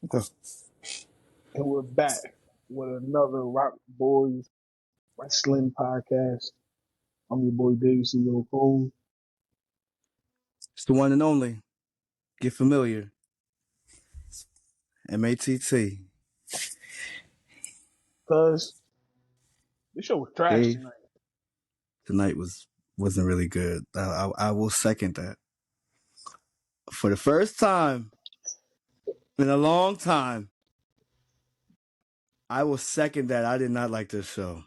And we're back with another Rock Boys Wrestling podcast. I'm your boy Dave CEO Cole. It's the one and only. Get familiar. MATT. Cause this show was trash Dave, tonight. tonight wasn't really good. I will second that. For the first time in a long time, I will second that. I did not like this show.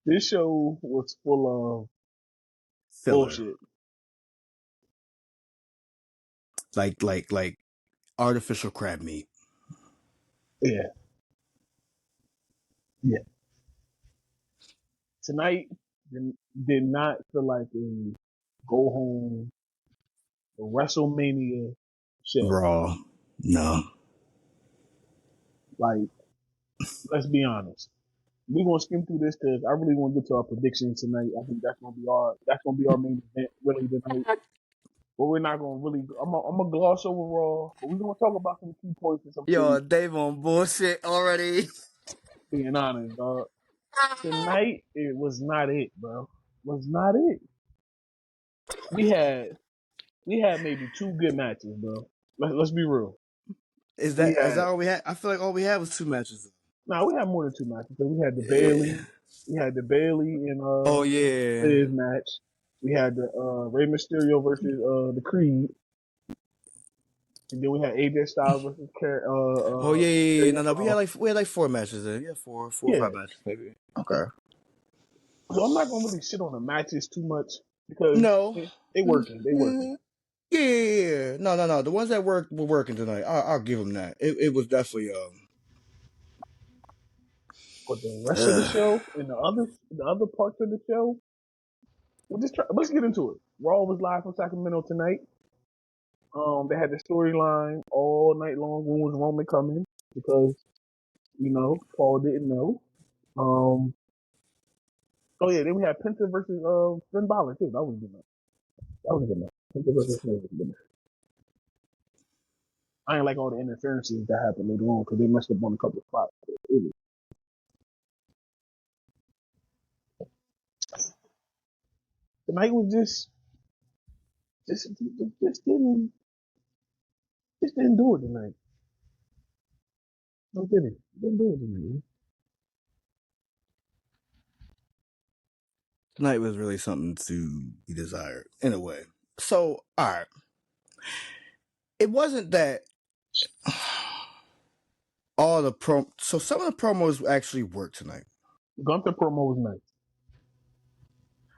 This show was full of Filler. bullshit. Like artificial crab meat. Yeah. Yeah. Tonight did not feel like a go home WrestleMania show. Raw. No. Like, let's be honest. We're gonna skim through this because I really want to get to our predictions tonight. I think that's gonna be our main event really tonight. But we're not gonna really. I'm gonna gloss over Raw, but we're gonna talk about some key points and some Yo, things. Dave on bullshit already. Being honest, dog. Tonight it was not it, bro. Was not it. We had maybe two good matches, bro. Let's be real. Is We that had all we had? I feel like all we had was 2 matches. we had more than two matches. We had the Yeah. Bailey and Oh yeah. Liz match. We had the Rey Mysterio versus the Creed. And then we had AJ Styles versus Oh yeah. No, we uh, had like 4 matches there. Yeah, four or yeah. 5 matches maybe. Okay. So I'm not gonna really shit on the matches too much because No. they working. They working. Yeah. No. The ones that were working tonight. I'll give them that. It was definitely But the rest of the show and the other parts of the show, let's get into it. Raw was live from Sacramento tonight. They had the storyline all night long. When was Roman coming? Because Paul didn't know. Oh yeah, then we had Penta versus Finn Balor too. That was a good match. That was a good match. Penta versus Finn was a good match. I ain't like all the interferences that happened later on because they messed up on a couple of spots. The night was just didn't do it tonight. No, didn't do it tonight. tonight was really something to be desired in a way. So all right. It wasn't that so some of the promos actually worked tonight. Gunther promo was nice.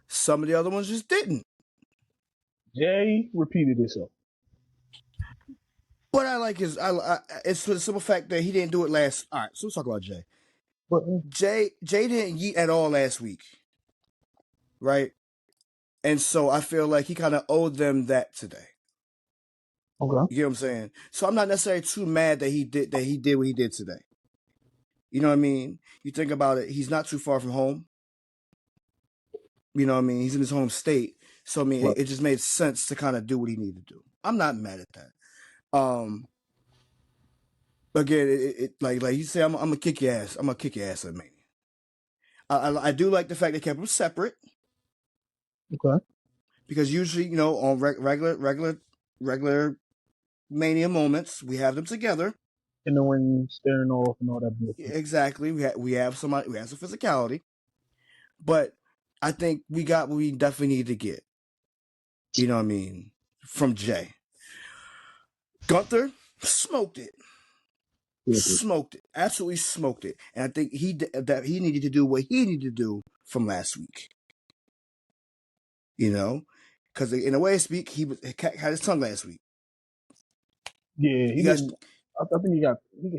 Some of the other ones just didn't. Jay repeated himself. What I like is it's for the simple fact that he didn't do it last. All right, so let's talk about Jay. But Jay didn't yeet at all last week, right? And so I feel like he kind of owed them that today. okay. You get what I'm saying? So I'm not necessarily too mad that he did what he did today. You know what I mean? You think about it, he's not too far from home. You know what I mean? He's in his home state. So I mean, Right. it just made sense to kind of do what he needed to do. I'm not mad at that. Again, it like you say, I'm gonna kick your ass. I'm gonna kick your ass at Mania. I do like the fact they kept them separate. Okay. Because usually, on regular Mania moments, we have them together. In the ring, staring off and all that bullshit. Exactly. We have some physicality, but I think we got what we definitely need to get. You know what I mean? From Jay. Gunther smoked it. Smoked it. Absolutely smoked it. And I think he needed to do what he needed to do from last week. Because in a way to speak, he had his tongue last week. Yeah, he didn't. I think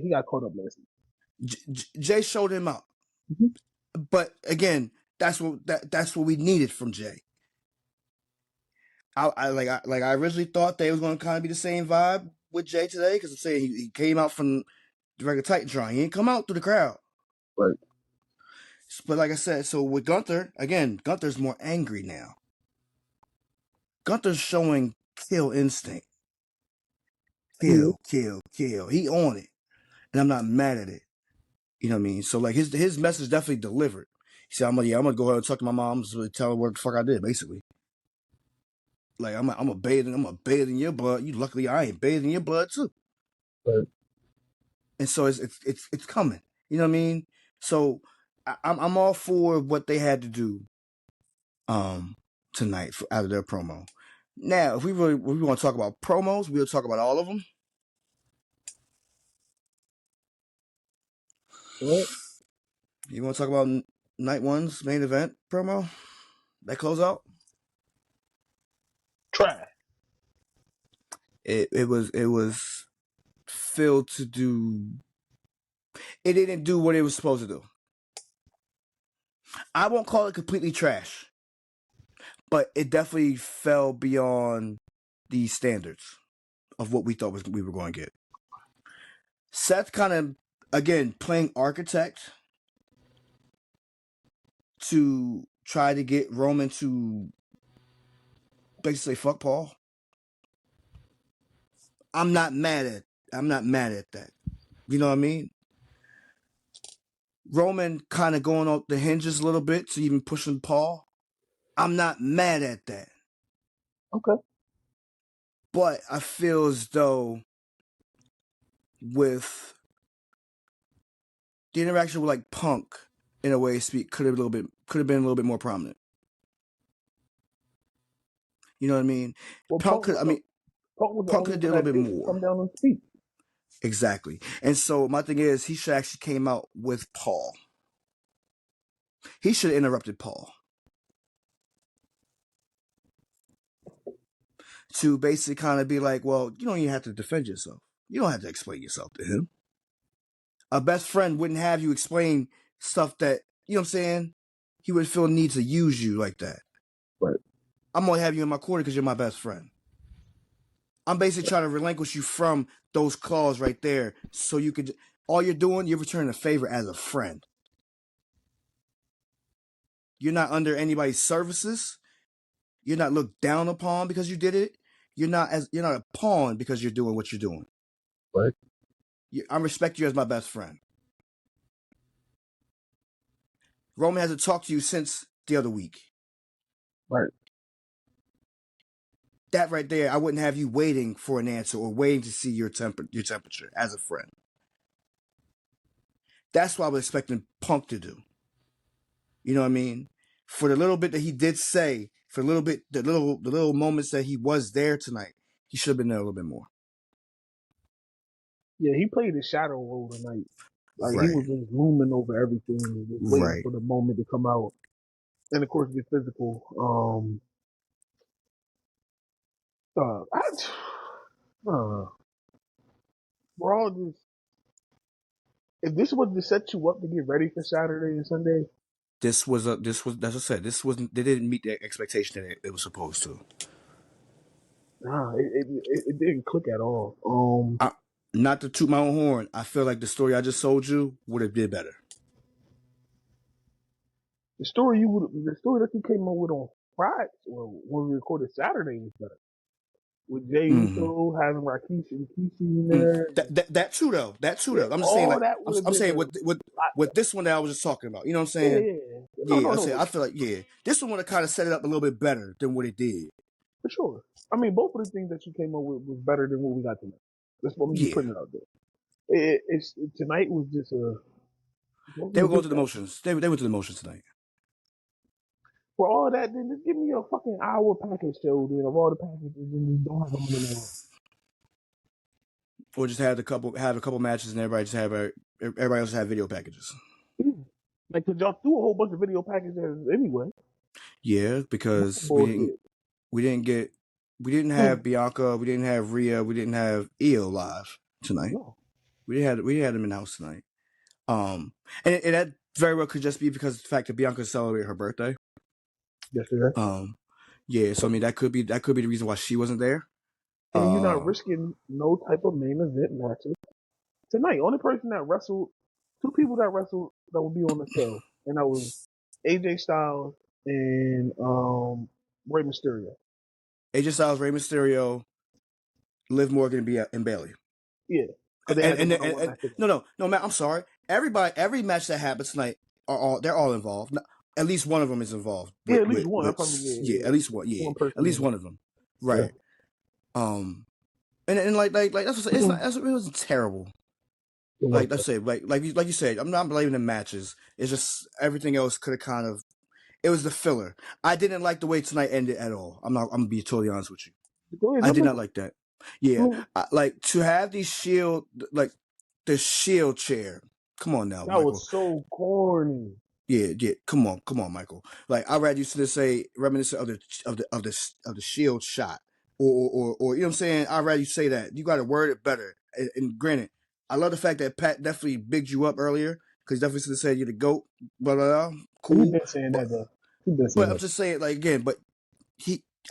he got caught up last week. Jay showed him out, but again, that's what we needed from Jay. I originally thought they was going to kind of be the same vibe with Jay today because I'm saying he came out from the regular Titantron. He didn't come out through the crowd. Right. But like I said, so with Gunther, again, Gunther's more angry now. Gunther's showing kill instinct. kill. He on it, and I'm not mad at it. You know what I mean? So like his message definitely delivered. He said, I'm gonna go ahead and talk to my mom, so tell her what the fuck I did, basically. Like I'm a bathe in your blood. You luckily I ain't bathing in your blood too. But And so it's coming. You know what I mean? So I'm all for what they had to do tonight out of their promo. Now, if we want to talk about promos, we'll talk about all of them. what? You want to talk about night one's main event promo? That closeout? Try. It was filled to do. It didn't do what it was supposed to do. I won't call it completely trash, but it definitely fell beyond the standards of what we thought we were going to get. Seth kind of, again, playing architect to try to get Roman to basically fuck Paul. I'm not mad at that. You know what I mean? Roman kind of going off the hinges a little bit to even pushing Paul. I'm not mad at that. Okay. But I feel as though with the interaction with like Punk, in a way to speak, could have been a little bit more prominent. You know what I mean? Well, Punk could have the only did a one little that bit didn't come more. down and speak. Exactly. And so my thing is, he should actually came out with Paul. He should have interrupted Paul to basically kind of be like, well, you don't even have to defend yourself. You don't have to explain yourself to him. A best friend wouldn't have you explain stuff that, you know what I'm saying? He would feel the need to use you like that. Right. I'm going to have you in my corner because you're my best friend. I'm basically trying to relinquish you from those claws right there so you could, all you're doing, you're returning a favor as a friend. You're not under anybody's services. You're not looked down upon because you did it. You're not a pawn because you're doing what you're doing. Right. I respect you as my best friend. Roman hasn't talked to you since the other week. Right. That right there, I wouldn't have you waiting for an answer or waiting to see your temperature as a friend. That's what I was expecting Punk to do. You know what I mean? For the little bit that he did say, for the little moments that he was there tonight, he should have been there a little bit more. Yeah, he played a shadow role tonight. Like he Right. was just looming over everything, just waiting Right. for the moment to come out. And of course, get physical. We're all just. If this was to set you up to get ready for Saturday and Sunday, That's what I said. They didn't meet the expectation that it was supposed to. nah, it didn't click at all. Not to toot my own horn, I feel like the story I just sold you would have did better. The story that you came up with on Friday, well, when we recorded Saturday was better. With Jay Mm-hmm. Uso having Rakishi and Kishi in there, That too though. yeah, I'm just saying all like that would have I'm been saying a lot with better. this one that I was just talking about. You know what I'm Yeah, saying? no, Yeah, no, I no, feel like this one would have kind of set it up a little bit better than what it did. for sure. I mean, both of the things that you came up with was better than what we got tonight. That's what I'm just Yeah, putting it out there. Tonight was just supposed to they be were a going good through the show. motions. They went through the motions tonight. For all that, then just give me a fucking hour package show then of all the packages and just don't have them in there. Or just have a couple matches and everybody else have video packages. Yeah. Like, cause y'all threw a whole bunch of video packages anyway. Yeah, because Bullshit. we didn't have Bianca, we didn't have Rhea, we didn't have Io live tonight. No. We had them in house tonight. And that very well could just be because of the fact that Bianca celebrated her birthday. Yesterday. Yeah, so I mean that could be the reason why she wasn't there. And you're not risking no type of main event matches tonight. Only person that wrestled, two people that wrestled that will be on the show, and that was AJ Styles and Rey Mysterio. AJ Styles, Rey Mysterio, Liv Morgan and Bailey. Yeah, because they had the And, one-on-one match together. no, man, I'm sorry. Every match that happens tonight they're all involved. At least one of them is involved Yeah, at least one. I probably at least one, one person. at least one of them, Yeah. right? And like that's what it's not. It wasn't terrible. It was. Like I said, like you said, I'm not blaming the matches. It's just everything else could have kind of. It was the filler. I didn't like the way tonight ended at all. I'm gonna be totally honest with you. Go ahead, I jump did in. not like that. Yeah, like to have these the shield chair. Come on now, That Michael. was so corny. Yeah. Come on, Michael. Like I rather you to say reminiscent of the shield shot, or you know what I'm saying. I'd rather you say that. You got to word it better. And granted, I love the fact that Pat definitely bigged you up earlier because definitely should have said you're the goat. Blah blah blah. He's Cool, been saying but that though. He's been saying I'm that. just saying like again. But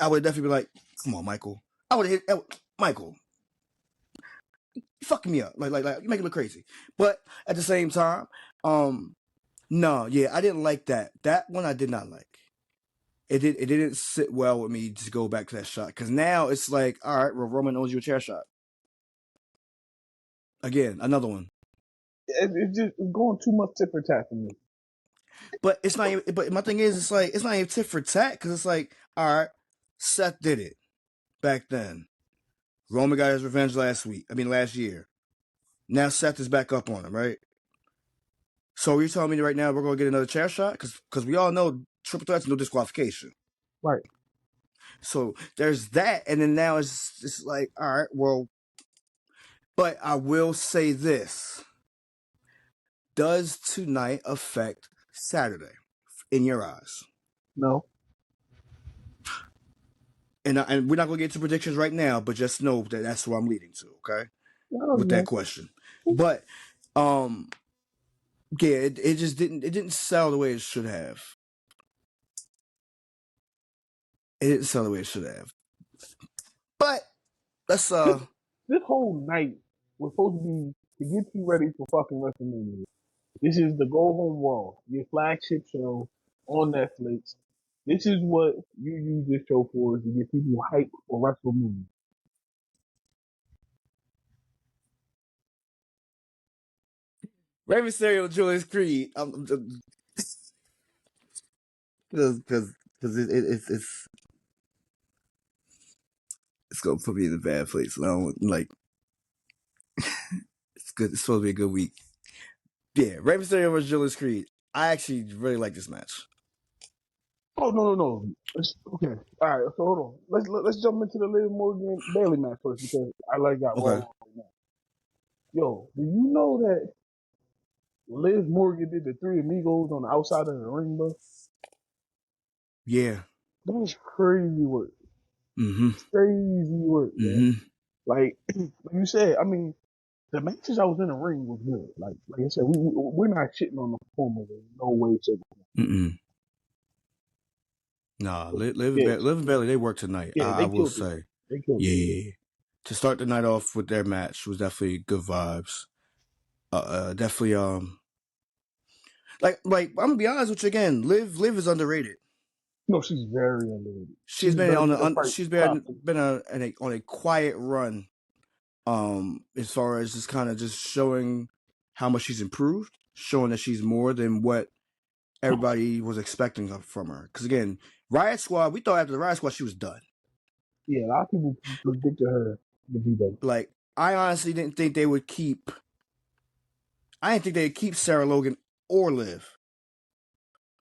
I would definitely be like, come on, Michael. I would hit Michael. You fucking me up, like you make it look crazy. But at the same time, no, yeah, I didn't like that. That one I did not like. It didn't sit well with me to go back to that shot because now it's like, all right, well, Roman owes you a chair shot again, another one. It's just going too much tit for tat for me. But it's not. Even, but my thing is, it's like it's not even tit for tat because it's like, all right, Seth did it back then. Roman got his revenge last year. Now Seth is back up on him, right? So you're telling me right now we're gonna get another chair shot because we all know triple threats no disqualification. Right. So there's that, and then now it's like, all right, well, but I will say this: does tonight affect Saturday in your eyes? No. And we're not gonna get to predictions right now, but just know that that's where I'm leading to. Okay, with that No. question, but yeah, it just didn't sell the way it should have. It didn't sell the way it should have. But let's This whole night was supposed to be to get you ready for fucking WrestleMania. This is the Go Home Raw, your flagship show on Netflix. This is what you use this show for, is to get people hyped for WrestleMania. Rey Mysterio, Julius Creed. Because it's gonna put me in a bad place. I don't like. It's good. It's supposed to be a good week. Yeah, Rey Mysterio versus Julius Creed. I actually really like this match. Oh no. Okay. All right. So hold on. Let's jump into the Liv Morgan Bailey match first because I like that Okay. Raw right now. Yo, do you know that Liv Morgan did the Three Amigos on the outside of the ring, bro? Yeah. That was crazy work. Mm-hmm. Crazy work, man. Mm-hmm. Like you said, I mean, the matches I was in the ring was good. Like I said, we're not shitting on the performers in no way, shape, or Mm-mm. Nah, form. Liv Yeah, and Bailey, they worked tonight. yeah, I they will killed it. say. They killed it. Yeah. To start the night off with their match was definitely good vibes. Definitely like I'm gonna be honest with you again. Liv is underrated. No, she's very underrated. She's been Better on get a the fight she's popping. been on a quiet run. As far as just kind of just showing how much she's improved, showing that she's more than what everybody was expecting from her. Because again, Riot Squad, we thought after the Riot Squad she was done. Yeah, a lot of people predicted her to be better. Like I honestly didn't think they would keep. I didn't think they'd keep Sarah Logan or Liv.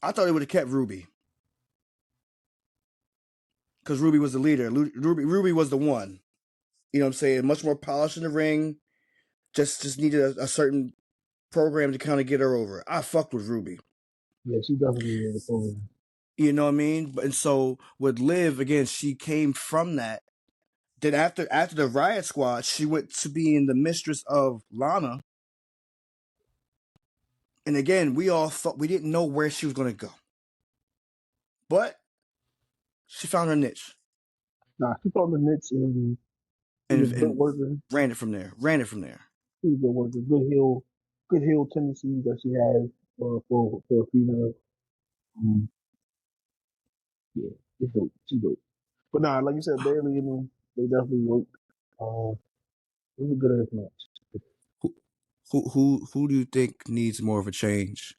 I thought they would have kept Ruby because Ruby was the leader. Ruby was the one. You know what I'm saying? Much more polished in the ring. Just needed a certain program to kind of get her over. I fucked with Ruby. Yeah, she definitely was a program. You know what I mean? And so with Liv, again, she came from that. Then after the Riot Squad, she went to being the mistress of Lana. And again, we all thought we didn't know where she was gonna go. But she found her niche. Nah, she found the niche and she's a good And worker. ran it from there. Ran it from there. She's a good worker. Good heel tendencies that she has for a female. Um, yeah, it's dope. She's dope. But nah, like you said, Bailey and them, they definitely worked. It was a good ass match. Who do you think needs more of a change?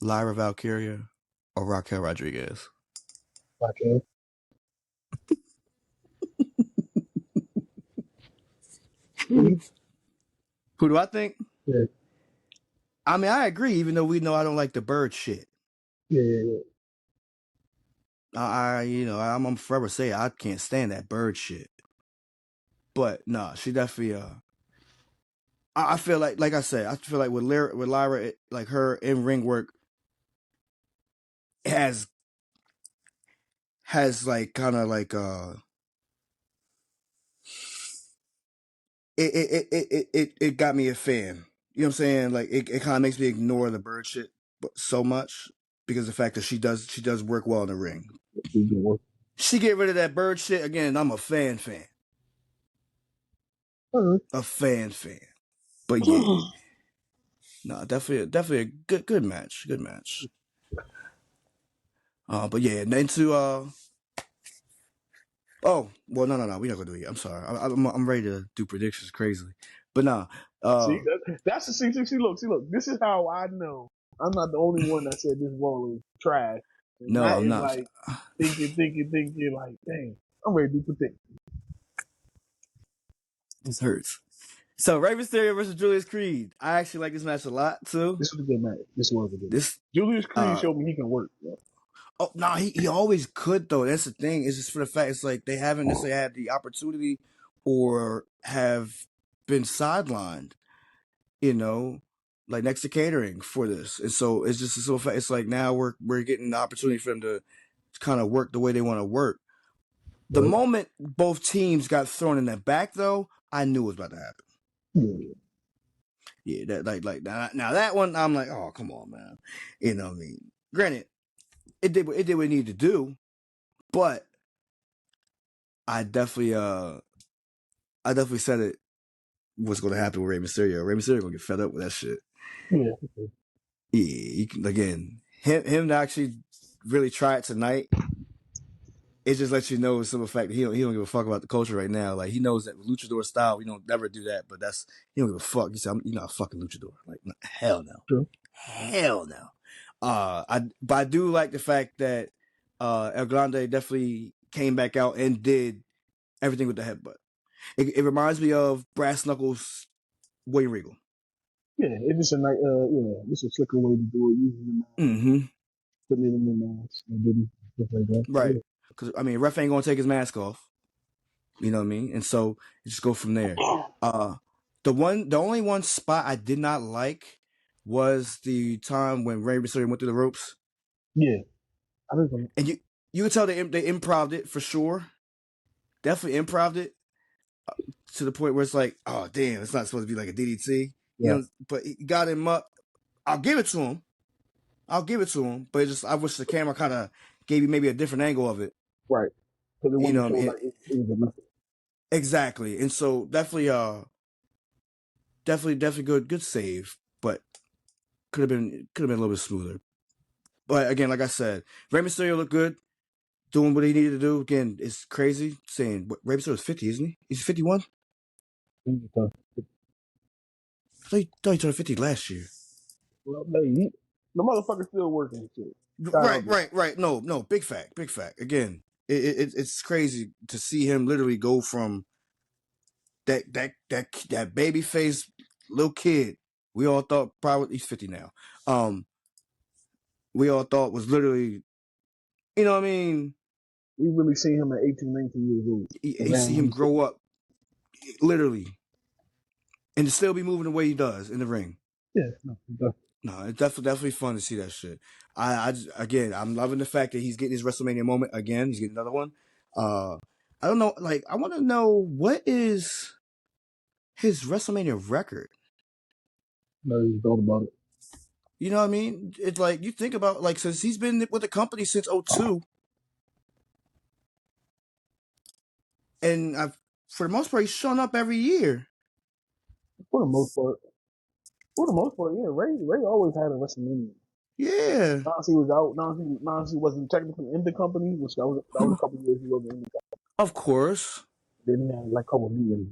Lyra Valkyria or Raquel Rodriguez? Okay. Who do I think? Yeah. I mean, I agree, even though we know I don't like the bird shit. Yeah. I'm forever say I can't stand that bird shit. But nah, she definitely I feel like I said, I feel like with Lyra, like her in ring work has like kind of like it got me a fan. You know what I'm saying? Like it kind of makes me ignore the bird shit so much because of the fact that she does work well in the ring. She can work. She get rid of that bird shit again. I'm a fan. A fan. But yeah, no, definitely a good match. Good match. But yeah, and then to oh well, no, we're not gonna do it yet. I'm sorry. I'm ready to do predictions crazily, but nah. See, that's the see. Look. This is how I know I'm not the only one that said this role is trash. And No, Matt I'm is not. like thinking, like, dang, I'm ready to do predictions. This hurts. So Rey Mysterio versus Julius Creed. I actually like this match a lot too. This was a good match. This was a good match. This Julius Creed showed me he can work. Bro. oh no, he always could though. That's the thing. It's just for the fact it's like they haven't necessarily had the opportunity or have been sidelined, you know, like next to catering for this. And so it's just so it's like now we're getting the opportunity for them to kind of work the way they want to work. The Right? moment both teams got thrown in the back though, I knew it was about to happen. Yeah. Yeah, that like now that one I'm like, oh come on, man. You know what I mean? Granted, it did what it needed to do, but I definitely said it was gonna happen with Rey Mysterio. Rey Mysterio gonna get fed up with that shit. Yeah. Yeah, you can, again, him to actually really try it tonight. It just lets you know some of the fact that he don't give a fuck about the culture right now. Like he knows that with luchador style, we don't never do that. But he don't give a fuck. He said, "You're not a fucking luchador." Like hell no, True. hell no. But I do like the fact that El Grande definitely came back out and did everything with the headbutt. It reminds me of Brass Knuckles, William Regal. Yeah. It's just a nice. It's a slicker way to do it. Using the mask, Mm-hmm. putting it in the mask, and then stuff like that. Right. Yeah. Because I mean, ref ain't gonna take his mask off. You know what I mean? And so you just go from there. The only one spot I did not like was the time when Rey Mysterio went through the ropes. Yeah. I think. And you could tell they improv'd it for sure. Definitely improv'd it to the point where it's like, oh damn, it's not supposed to be like a DDT. You Yeah. know, but he got him up. I'll give it to him. But I wish the camera kind of gave you maybe a different angle of it. Right. Because it You wouldn't know what show I mean? like it was a method. Exactly. And so definitely good save, but could have been a little bit smoother. But again, like I said, Rey Mysterio looked good, doing what he needed to do. Again, it's crazy saying what Rey Mysterio is 50, isn't he? He's 51. I thought he turned 50 last year. Well, the motherfucker's still working. Shit. Right. No, big fact. Again, it's crazy to see him literally go from that baby face little kid. We all thought probably he's 50 now. We all thought was literally, you know what I mean? We really seen him at 18, 19 years old. You see him grow up, literally, and to still be moving the way he does in the ring. Yeah, No, it's definitely fun to see that shit. Again, I'm loving the fact that he's getting his WrestleMania moment again. He's getting another one. I don't know. Like, I want to know what is his WrestleMania record. no, he's thought about it. You know what I mean? It's like you think about like since he's been with the company since 02, and for the most part he's shown up every year. For the most part, yeah. Ray always had a WrestleMania. Yeah. Nazi was out. Nazi wasn't technically in the company, which that was a couple of years he wasn't in the company. Of course. Then they had like a couple meetings.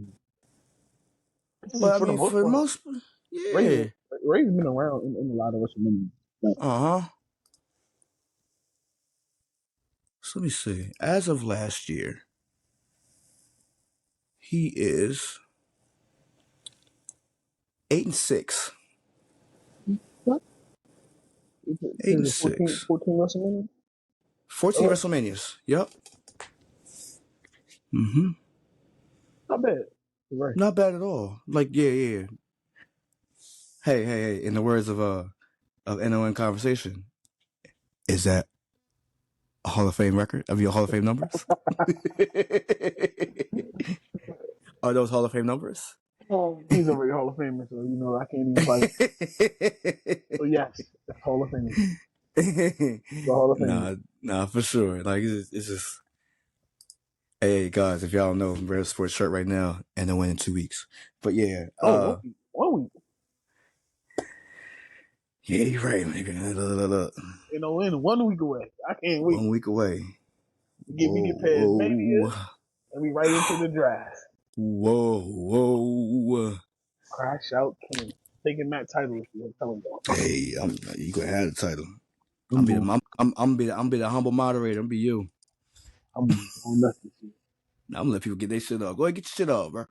But I For the mean, most for the part, most, yeah. Ray's been around in a lot of WrestleMania. Uh-huh. So let me see. As of last year, he is 8-6. What? 8 and 14, 6. 14 WrestleMania? 14 Oh, WrestleManias. Yep. Mm-hmm. not bad. Right. Not bad at all. Like, yeah. Hey. In the words of NON conversation, is that a Hall of Fame record of your Hall of Fame numbers? Are those Hall of Fame numbers? He's already Hall of Famer, so I can't even fight. So yes, that's Hall of Fame. The Hall of Fame. Nah, for sure. Like it's just, hey guys, if y'all don't know, I'm wearing a sports shirt right now, and they'll win in 2 weeks. But yeah, Oh, 1 week. 1 week. yeah, you're right, man. Look. In 1 week away. I can't wait. 1 week away. We get past Mania Whoa, and we right into the draft. whoa. Crash out King. Taking that title if you're telling them. Hey, you gonna have the title. I'm going. I'm be the humble moderator. I'm be you. I'm going nuts this year. I'm gonna let people get their shit off. Go ahead, get your shit off, bro.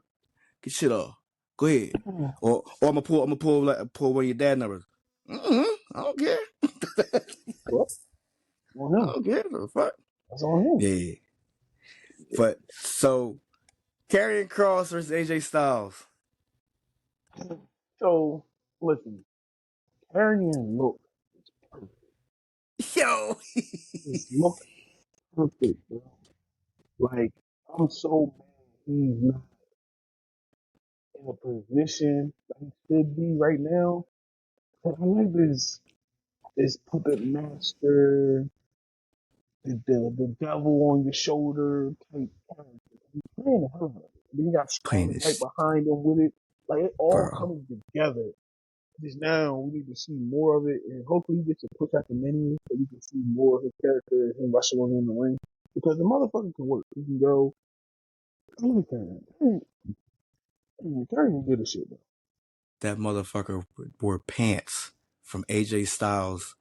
Get shit off. Go ahead. Or I'm gonna pull one of your dad numbers. I don't care. What? On I him. don't care. The fuck. That's on him. Yeah. But so Karrion Kross versus AJ Styles. So listen, Carrion look is perfect. Yo. His look perfect, bro. Like I'm so mad he's not in a position that he should be right now. But I like this puppet master, the devil on your shoulder type character. He's playing the hell out of it. Then you got Playing Strowman right this, behind him with it. Like it all bro. coming together. Just now we need to see more of it, and hopefully he gets a push at the menu so we can see more of his character and him wrestling in the ring. Because the motherfucker can work. He can go anything. Carry good as shit, though. That motherfucker wore pants from AJ Styles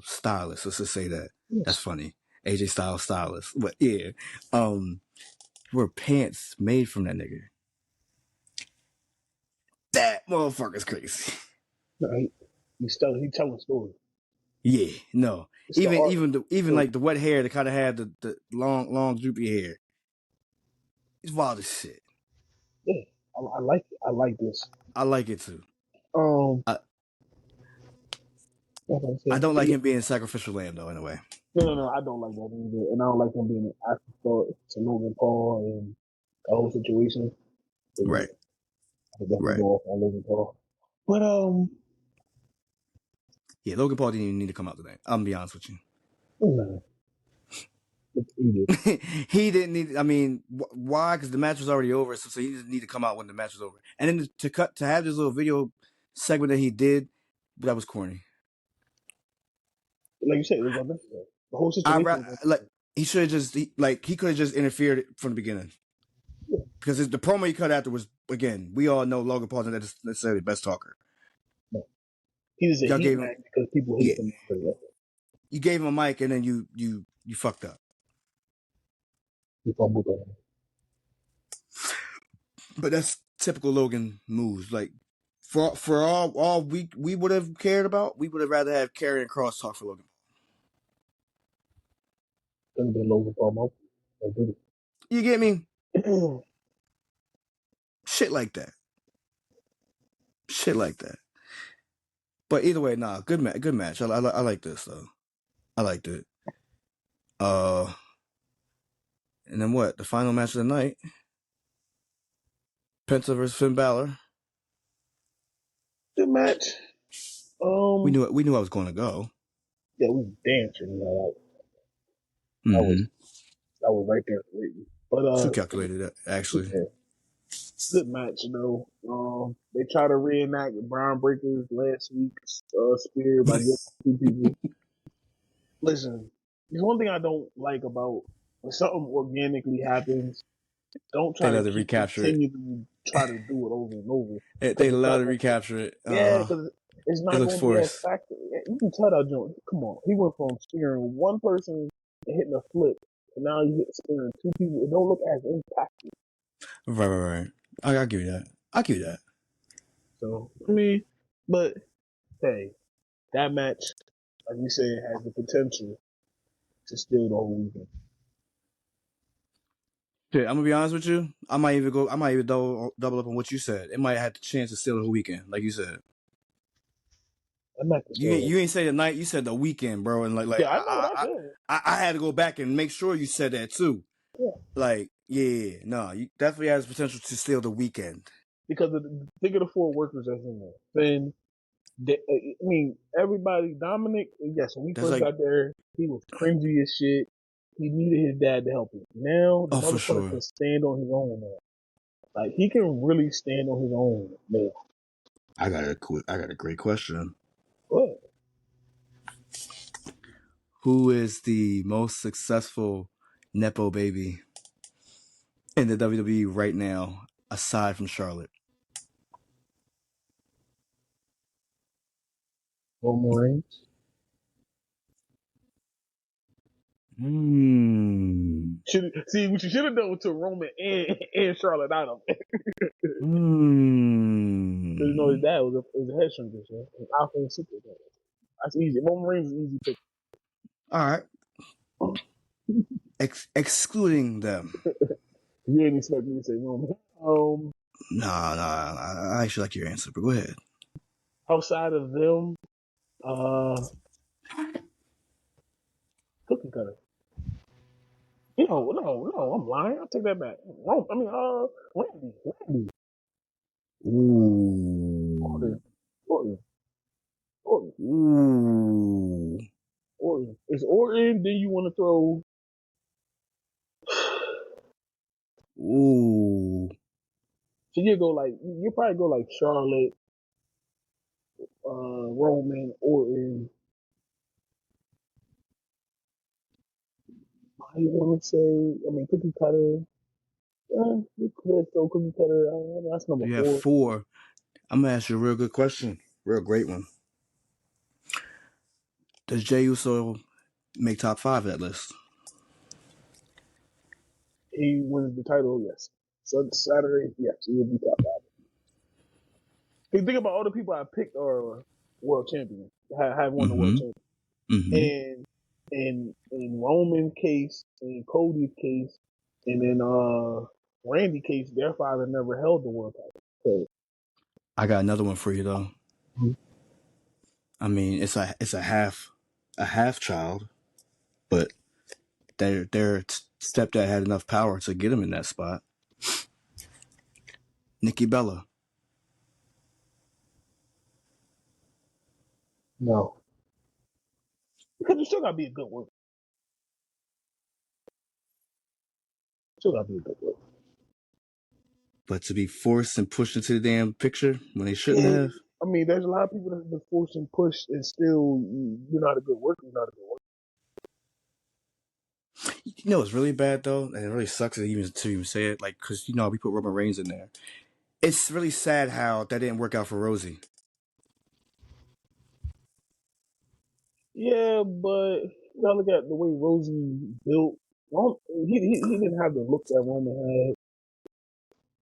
stylist. Let's just say that. That's Yes. funny. AJ Styles stylist. But yeah. Were pants made from that nigga. That motherfucker's crazy. Right. He telling stories. Yeah, no. It's the art. Even So, like the wet hair that kind of had the long droopy hair. It's wild as shit. yeah, I like it. I like this. I like it too. Um, I, what was I I say? don't But like yeah, him being sacrificial lamb though. In a way, no, I don't like that either, and I don't like him being an afterthought to Logan Paul and the whole situation. So yeah, right, I could definitely right. go off on Logan Paul. But Yeah, Logan Paul didn't even need to come out today. I'm gonna be honest with you. nah, he did. He didn't need. I mean, why? Because the match was already over, so he didn't need to come out when the match was over. And then to have this little video segment that he did, that was corny. Like you said, it was unnecessary. The whole I situation was like unnecessary. he should have just he could have just interfered from the beginning. Yeah. Because the promo he cut after was, again, we all know Logan Paul's not necessarily the best talker. No. He was a Y'all heat gave him, match because people yeah, hate him for that. you gave him a mic and then you fucked up. He fumbled on him. But that's typical Logan moves. Like for all we would have cared about, we would have rather have Karrion Kross talk for Logan. Could have been Logan Paul. They You get me? did it. Shit like that. Shit like that. But either way, nah, good match. I like this though. I liked it. And then what? The final match of the night. Penta versus Finn Balor. Good match. We knew I was going to go. Yeah, we dancing. That was Mm-hmm. that was right there for you. But Too calculated, actually. yeah, good match. They try to reenact Brian Breaker's last week's spear by getting two people. Listen, there's one thing I don't like about when something organically happens, don't They try to love to keep recapture it. continually try to do it over and over They because it's love not to going to. recapture it. Yeah, because it's It not looks going to be as forced. factor. You can tell that joint. Come on, he went from spearing one person and hitting a flip, and now he's spearing two people. It don't look as impactful. Right. I give you that. I give you that. So I mean, but hey, that match, like you said, has the potential to steal the whole weekend. Shit, I'm gonna be honest with you. I might even double up on what you said. It might have the chance to steal the weekend, like you said. That match is so. You ain't say the night. You said the weekend, bro. And like Yeah, I know what I said. I had to go back and make sure you said that too. Yeah, Like no, you definitely has potential to steal the weekend. because think of the four workers that's in there. Then I mean, everybody. Dominic, yes, when he That's first like, got there, he was cringy as shit. He needed his dad to help him. Now the oh, for motherfucker sure. can stand on his own now. Like he can really stand on his own now. I got a great question. But Who is the most successful nepo baby in the WWE right now, aside from Charlotte? Roman Reigns. See what you should have done with Roman and Charlotte out of it. Because you know his dad was a head shrinker, so Alpha and Super. That's easy. Roman Reigns is easy pick. All right. Excluding them. You didn't expect me to say Roman. I actually like your answer, but go ahead. Outside of them, cookie cutter. No, I'm lying. I'll take that back. Randy. Ooh. Orton. Orton. Orton. Ooh. Orton. It's Orton, then you want to throw. Ooh. So you probably go like Charlotte, Roman, Orton. I want to say, cookie cutter. Yeah, you could throw cookie cutter. That's number You have 4. 4. I'm gonna ask you a real good question. Real great one. Does Jey Uso make top 5 of that list? He wins the title, yes. So Saturday, yes, he will be top 5. If you think about all the people I picked are world champions, have won the world Mm-hmm. championship. Mm-hmm. And in Roman case, in Cody's case, and in Randy case, their father never held the world title. So I got another one for you though. mm-hmm. I mean, it's a half child, but their stepdad had enough power to get him in that spot. Nikki Bella. No, because you still gotta be a good worker. Still gotta be a good worker. But to be forced and pushed into the damn picture when they shouldn't Yeah, have. there's a lot of people that's been forced and pushed, and still you're not a good worker. You're not a good worker. You know, it's really bad though, and it really sucks to even say it. Like, because we put Roman Reigns in there. It's really sad how that didn't work out for Rosie. Yeah, but you gotta look at the way Rosie built. He didn't have the look that Roman had.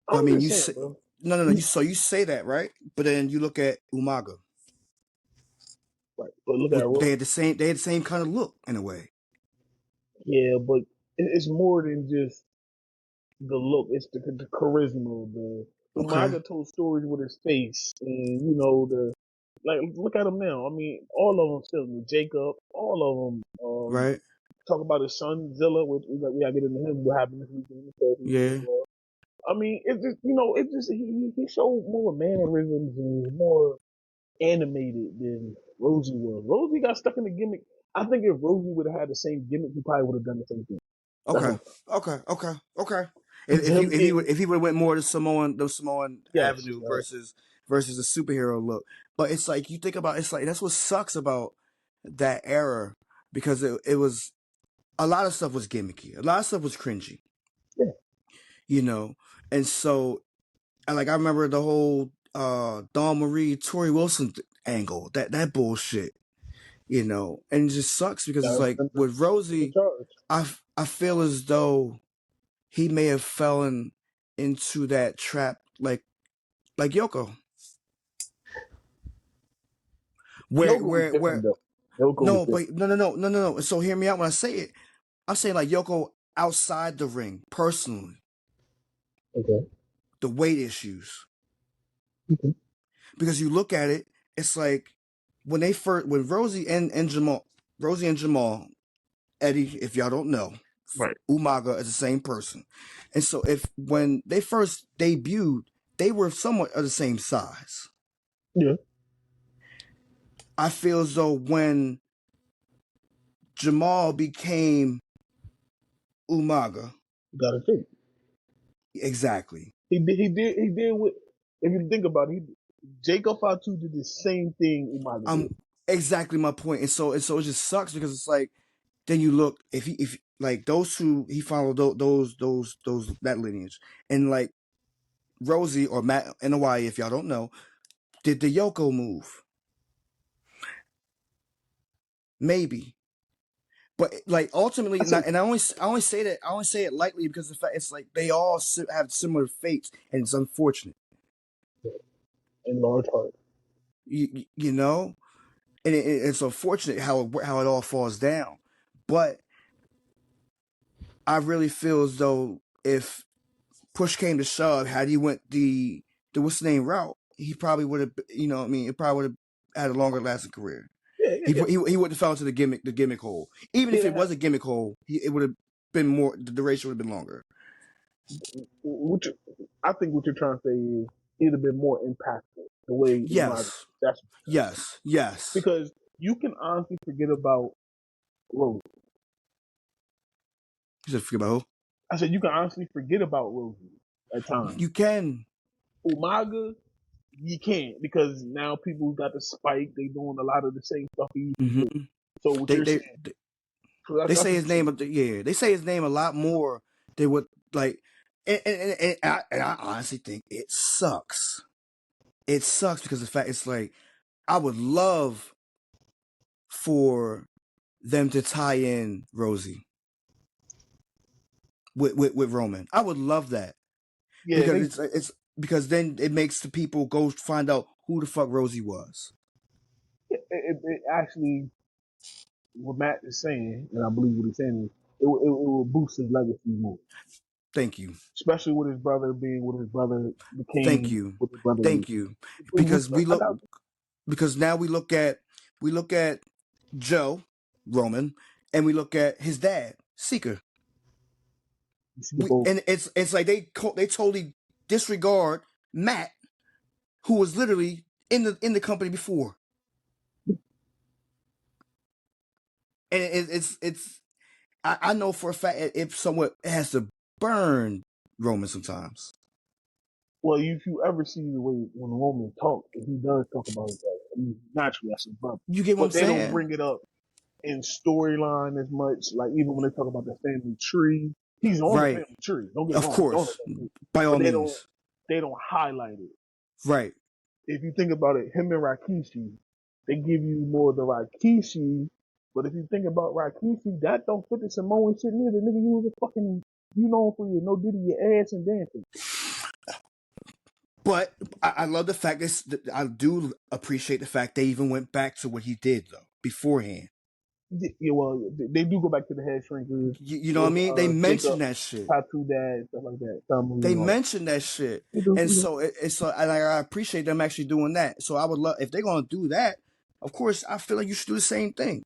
But I I'm mean, just you saying, say bro. no. You say that, right? But then you look at Umaga. Right, but look at They had the same kind of look in a way. yeah, but it's more than just the look. It's the charisma. The Okay. Umaga told stories with his face, and look at him now. All of them still Jacob. All of them. Right. Talk about his son Zilla, which we gotta get into him. What happened this weekend? As Yeah. well. It's just he showed more mannerisms and more animated than Rosie was. Rosie got stuck in the gimmick. I think if Rosie would have had the same gimmick, he probably would have done the same thing. That's Okay. what Okay. I'm him getting If he would have went more to the Samoan yes, avenue versus the superhero look, but it's like you think about, it's like that's what sucks about that era, because it was a lot of stuff was gimmicky. A lot of stuff was cringy. Yeah. You know, and so like I remember the whole Dawn Marie Tori Wilson angle. That bullshit. You know, and it just sucks because it's Gotta like send with the Rosie, charge. I feel as though he may have fallen into that trap like Yoko. Yoko was Where different though. Yoko was no, different. but no. So hear me out when I say it. I'm saying like Yoko outside the ring, personally, Okay. the weight issues. Okay. Because you look at it, it's like when Rosie and Jamal, Eddie, if y'all don't know, Right. Umaga is the same person. And so if when they first debuted, they were somewhat of the same size. Yeah. I feel as though when Jamal became Umaga, You gotta think. exactly. He did what if you think about it, Jacob Fatu did the same thing Umaga did. Exactly my point. And so it just sucks because it's like then you look if like those two he followed those that lineage and like Rosie or Matt and Hawaii, if y'all don't know, did the Yoko move? Maybe, but like ultimately, I say and I only say that I only say it lightly because the fact it's like they all have similar fates, and it's unfortunate, in large part. you know, and it's unfortunate how it all falls down. But I really feel as though if push came to shove, had he went the what's the name route, he probably would have, you know, what I mean, it probably would have had a longer lasting career. Yeah, yeah, yeah. He wouldn't have fell into the gimmick hole. Even if Yeah, it was a gimmick hole, it would have been more. The duration would have been longer. what you, I think what you're trying to say is it'd have been more impactful the way Umaga. Yes, That's what you're trying to say. yes. Because you can honestly forget about Rosie. You said forget about I said you can honestly forget about Rosie at who? times. You can. Umaga, you can't because now people got the spike. They doing a lot of the same stuff he used to do. Mm-hmm. So what They you're they saying, they, so they that's say what his you're saying. name. Yeah, they say his name a lot more than what like. And I honestly think it sucks. It sucks because the fact it's like I would love for them to tie in Rosie with Roman. I would love that Yeah, because it's because then it makes the people go find out who the fuck Rosie was. it actually what Matt is saying, and I believe what he's saying is it will boost his legacy more, Thank you, especially with his brother being what his brother thank became, you, what his brother is. thank you, because I got now we look at Joe Roman and we look at his dad Seeker. people. And it's like they totally disregard Matt, who was literally in the company before, and it's I know for a fact it somewhat has to burn Roman sometimes. Well, if you ever see the way when Roman talks, he does talk about his dad. I mean, naturally, that's his brother, You get what I'm but they don't saying? bring it up in storyline as much. Like even when they talk about the family tree, he's on the Right. family tree. Don't get me Of wrong, he's on the course. family tree, By all but means. they don't highlight it. Right. If you think about it, him and Rikishi, they give you more of the Rikishi. But if you think about Rikishi, that don't fit the Samoan shit neither. Nigga, you was a fucking, you known for your no diddy, your ass and dancing. But I love the fact that I do appreciate the fact they even went back to what he did though beforehand. Yeah, well, they do go back to the head shrinkers You know what I with mean? They Jacob, mentioned that shit. Tattoo Dad, stuff like that. Family They and all that. mentioned that shit, They do, and they do. so it's so I appreciate them actually doing that. So I would love if they're gonna do that. Of course, I feel like you should do the same thing.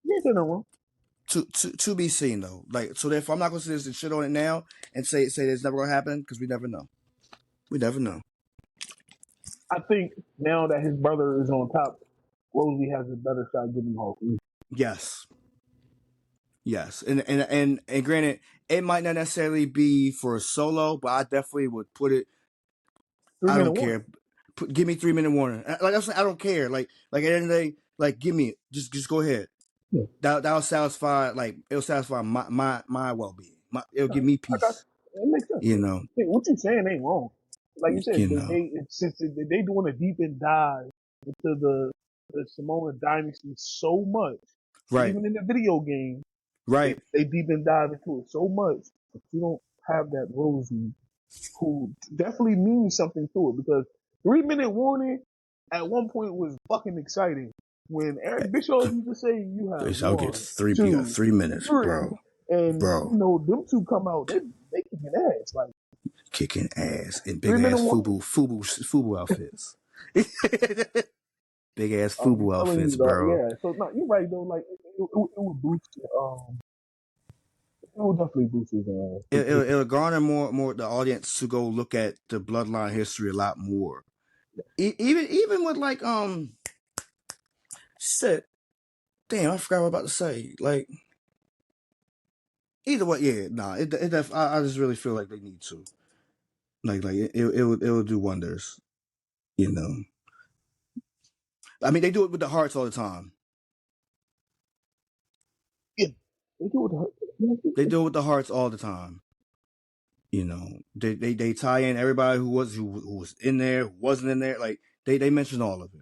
Yeah, they're not wrong. To be seen though. Like so, therefore, I'm not gonna say this and shit on it now and say it's never gonna happen because we never know. We never know. I think now that his brother is on top, Rosie has a better shot getting Hulk. Yes, yes, and granted, it might not necessarily be for a solo, but I definitely would put it. Three I minute don't warning. care. Give me 3 minute warning. Like I'm saying, I don't care. Like at the end of the day, like give me it. Just go ahead. Yeah. That'll satisfy it'll satisfy my well being. It'll give me I got peace. you. It makes sense. You know. Hey, what you saying ain't wrong. Like you said, You know. since they doing a deep and dive into the Samoan dynasty so much, Right. even in the video game, Right. they deep and dive into it so much, but you don't have that Rosie who definitely means something to it because 3 minute warning at one point was fucking exciting. When Eric Bischoff used to say you have I'll get one, three. You got two, 3 minutes, three, bro. and Bro. them two come out, they kicking ass. Like Kicking ass in big 3 minute ass warning. FUBU outfits. Big ass I'm FUBU telling you, outfits, dog. bro. Yeah. So no, you're right though. Like it would boost. It would definitely boost It'll garner more the audience to go look at the bloodline history a lot more. Even with shit. Damn, I forgot what I was about to say. Like either way, yeah, nah. I just really feel like they need to. Like it will do wonders. You know. I mean, they do it with the hearts all the time. Yeah. They do it. They do it with the hearts all the time. You know, they tie in everybody who was in there, who wasn't in there. Like they mention all of it.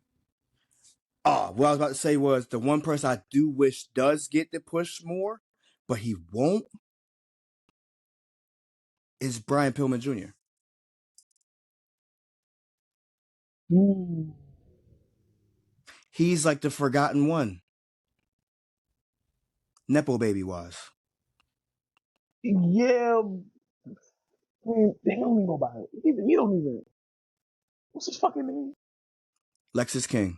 What I was about to say was the one person I do wish does get to push more, but he won't, is Brian Pillman Jr. Mm. He's like the forgotten one, nepo baby wise. Yeah. Man, they don't even go by it. He don't even. What's his fucking name? Lexus King.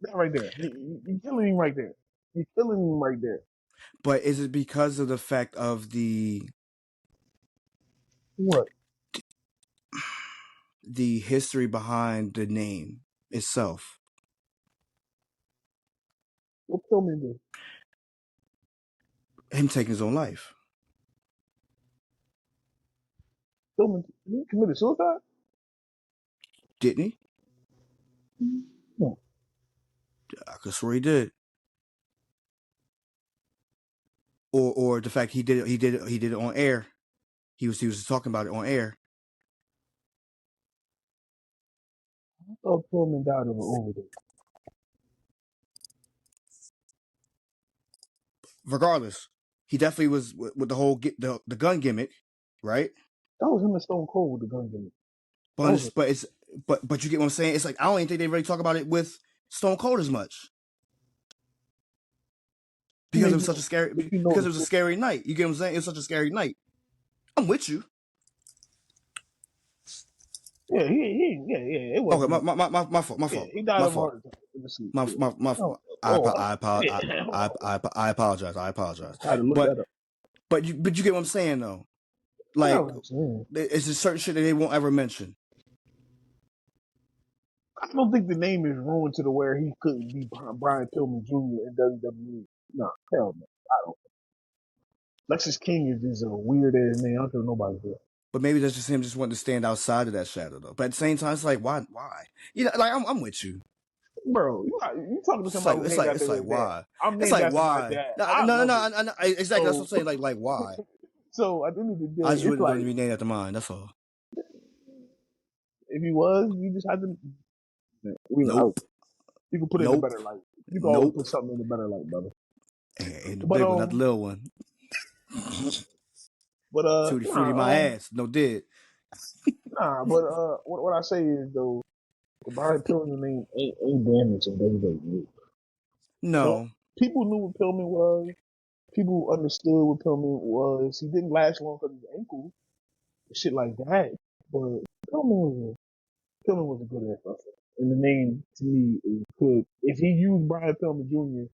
That right there. You killing him right there. You killing him right there. But is it because of the fact of What? the history behind the name itself? What Pillman do? Him taking his own life. Pillman, he committed suicide? Didn't he? No. I could swear he did. Or the fact he did it on air. He was talking about it on air. I thought Pillman died of an overdose. Regardless, he definitely was with the whole the gun gimmick, right? That was him and Stone Cold with the gun gimmick. That But was it's, but it's but you get what I'm saying. It's like I don't even think they really talk about it with Stone Cold as much because it was such a scary because it was a scary night. You get what I'm saying? It was such a scary night. I'm with you. Yeah, it Okay, wasn't. my fault. Yeah, he died My of a fault. heart attack in the sleep. My Oh, I apologize. I had to look But that up. but you get what I'm saying though. I know Like what I'm saying. it's a certain shit that they won't ever mention. I don't think the name is ruined to the where he couldn't be Brian Pillman Jr. in WWE. No, hell no. I don't. Lexus King is just a weird ass name. I don't care nobody there. But maybe that's just him just wanting to stand outside of that shadow though. But at the same time, it's like why? You know, like I'm with you. Bro, you talking to somebody who named after It's like his dad. why? I'm It's named like after my why? dad. No, I no, no, love it. no, no, exactly. That's what I'm So, saying. Like why? so at the end of the I day, just it's really don't like be named after mine. That's all. if he was, you just had to. You know, Nope. you can put it in a Nope. better light. You can always Nope. put something in a better light, brother. And the But big one, not the little one. Tutti fruity my ass. No did. but what I say is though, the Brian Pillman name ain't damaged in WWE. So No. people knew what Pillman was. People understood what Pillman was. He didn't last long because of his ankle, shit like that. But Pillman was a good ass wrestler. And the name to me is good. If he used Brian Pillman Jr.,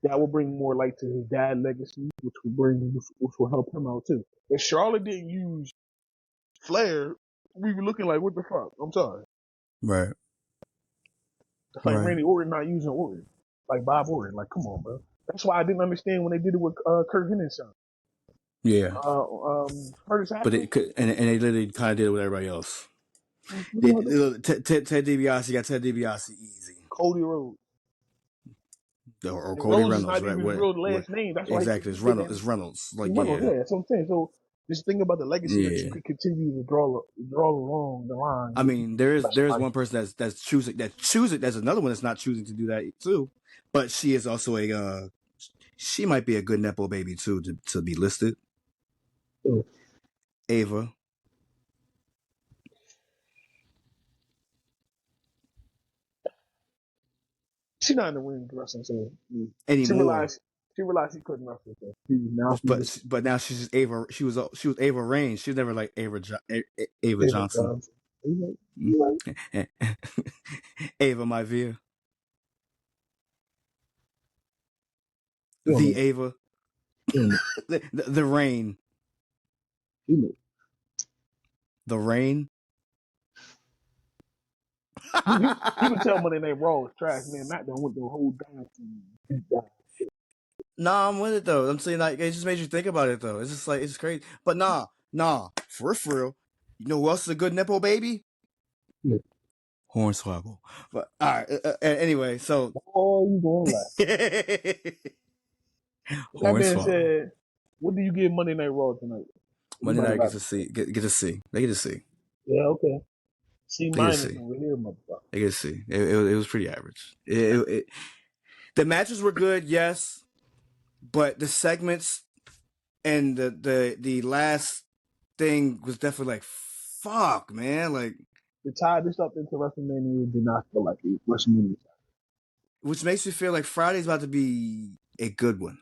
that will bring more light to his dad legacy, which will help him out too. If Charlotte didn't use Flair, we were looking like, what the fuck? I'm sorry. Right. It's like Right. Randy Orton not using Orton. Like Bob Orton. Like, come on, bro. That's why I didn't understand when they did it with Kurt Hennig. Yeah. Curtis But Axel. it could, and they literally kind of did it with everybody else. Ted DiBiase got Ted DiBiase easy. Cody Rhodes. or And Cody Rose is Reynolds, not right? even his real last name. That's why he Exactly. couldn't It's get Reynolds. It's Reynolds. Like, Reynolds. yeah. Yeah, that's what I'm saying. So just think about the legacy that you Yeah. could continue to draw along the line. I mean, there is Like, one person that's choosing. There's another one that's not choosing to do that too, but she is also a. She might be a good nepo baby too to be listed. so, Ava. she's not in the ring wrestling, so she Anymore. realized she couldn't wrestle. So she's just But now she's just Ava. She was Ava Reigns. She was never like Ava David Johnson. Johnson. You like, Ava Maivia. you don't The know. Ava. You don't know. The Reign. You know. The Reign. You can tell Monday Night Raw is trash, man. Matt done went the whole damn thing. Nah, I'm with it though. I'm saying like it just made you think about it though. It's just like it's crazy. But nah, for real. You know who else is a good nepo baby? Yeah. Hornswoggle. But all right. Anyway, so Oh, you going like? With that being Hornswoggle. said, what do you give Monday Night Raw tonight? Monday Everybody night gets got to see. Get to see. They get to see. yeah, okay. C They get to minus see. over here, motherfucker. They get to see. It was pretty average. The matches were good, yes, but the segments and the last thing was definitely like fuck, man. Like, To tie this up into WrestleMania did not feel like it. WrestleMania. which makes me feel like Friday's about to be a good one.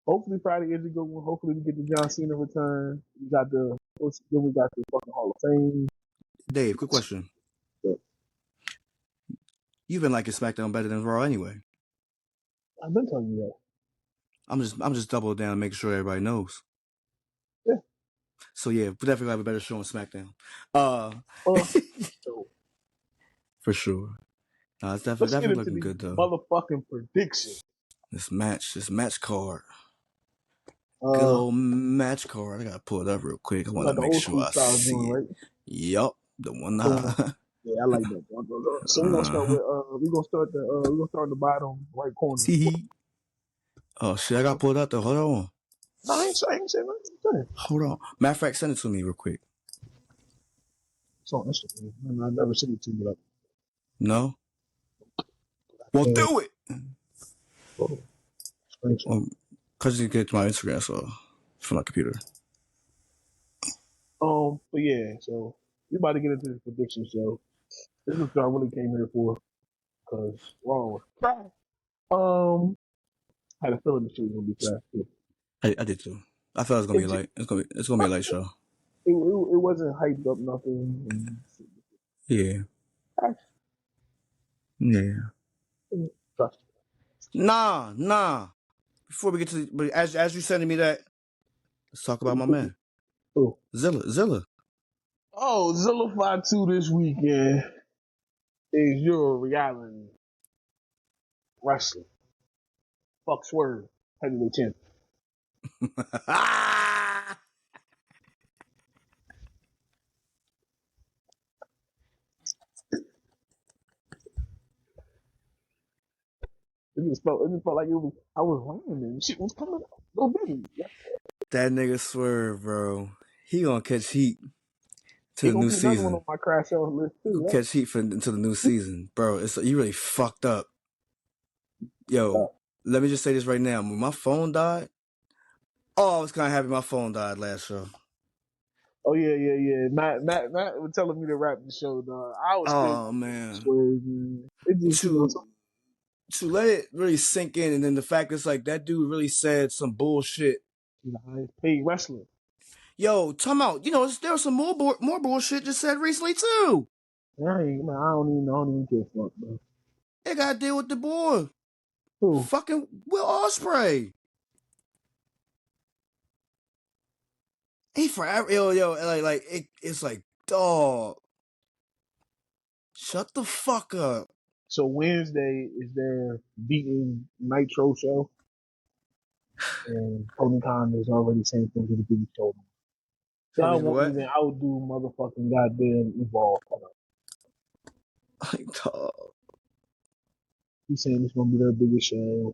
Hopefully Friday is a good one. Hopefully we get the John Cena return. Then we got the fucking Hall of Fame. Dave, quick question. But You've been liking SmackDown better than Raw anyway. I've been telling you that. I'm just doubling down and making sure everybody knows. Yeah. So yeah, we definitely have a better show on SmackDown. So For sure. It's let's get definitely into looking these good though. motherfucking predictions. This match card. Good Uh, old match card. I gotta pull it up real quick. I want like to the make old sure school I style joint, see it. right? Yup, the one. So yeah, I like that. So we're gonna start Uh-huh. with we're gonna start in the bottom right corner. Oh shit, I got pulled out though. Hold on. No, I ain't saying nothing. Go ahead. Hold on. Matter of fact, send it to me real quick. It's on Instagram. I never seen it to you, No? Well, but do it! screenshot. Cause you get to my Instagram, so from my computer. But yeah, so we about to get into this prediction show. This is what I really came here for, because Raw was trash. I had a feeling the show was gonna be trash too. I did too. I thought it was gonna be It light. It's gonna be a light show. it wasn't hyped up nothing. And Yeah. trash. Yeah. Trust. Nah. Before we get to but as you sending me that, let's talk about my man. Oh, Zilla. Zillify 2 this weekend is your reality wrestling. Fuck Swerve, heavyweight champion. It just felt like I was running and shit was coming out. Go Diddy. Yeah. That nigga Swerve, bro. He gonna catch heat to He the gonna new be another one on season. my crash out list He too, gonna catch heat into the new season, bro. It's you really fucked up. yeah. Yo, let me just say this right now. When my phone died, I was kind of happy my phone died last show. Oh yeah. Matt was telling me to wrap the show, dog. I was still Oh man, Swerve, man. It just to let it really sink in, and then the fact is like that dude really said some bullshit. the highest paid wrestler. Yo, time out. You know, there was some more bullshit just said recently too. I don't even give a fuck, bro. It got to deal with the boy, Who? fucking Will Ospreay. He forever, yo, it's like, dog, shut the fuck up. So Wednesday is their beating Nitro show, and Tony Khan is already saying things to the biggest show. Tony, Y'all won't what? even outdo motherfucking goddamn Evolve. Like, dog. He's saying it's gonna be their biggest show.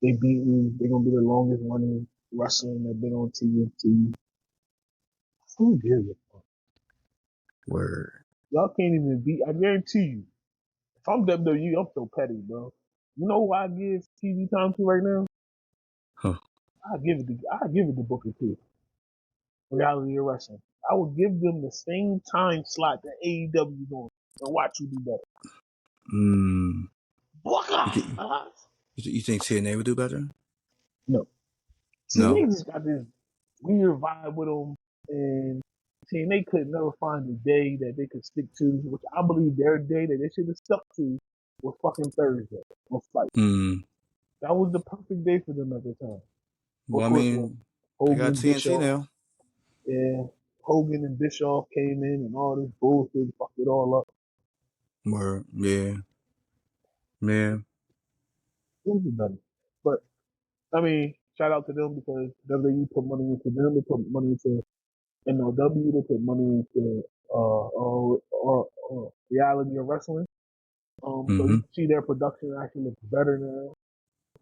They beat me. They're gonna be the longest running wrestling that been on TNT. Who gives a fuck? Word. Y'all can't even beat. I guarantee you. If I'm WWE, I'm so petty, bro. You know who I give TV time to right now? Huh. I give it to Booker T. Reality of Wrestling. I would give them the same time slot that AEW is on and watch you do better. You think TNA would do better? No. See, No. they just got this weird vibe with them, and TNA could never find a day that they could stick to, which I believe their day that they should have stuck to was fucking Thursday on Fight. That was the perfect day for them at the time. Well, Of I course, mean, they Hogan got and TNT Bischoff. now. Yeah, Hogan and Bischoff came in and all this bullshit fucked it all up. Word. Yeah. Man. It was better. But, I mean, shout out to them because WWE put money into them. They put money into MLW. They put money into reality of wrestling. So you can see their production actually looks better now.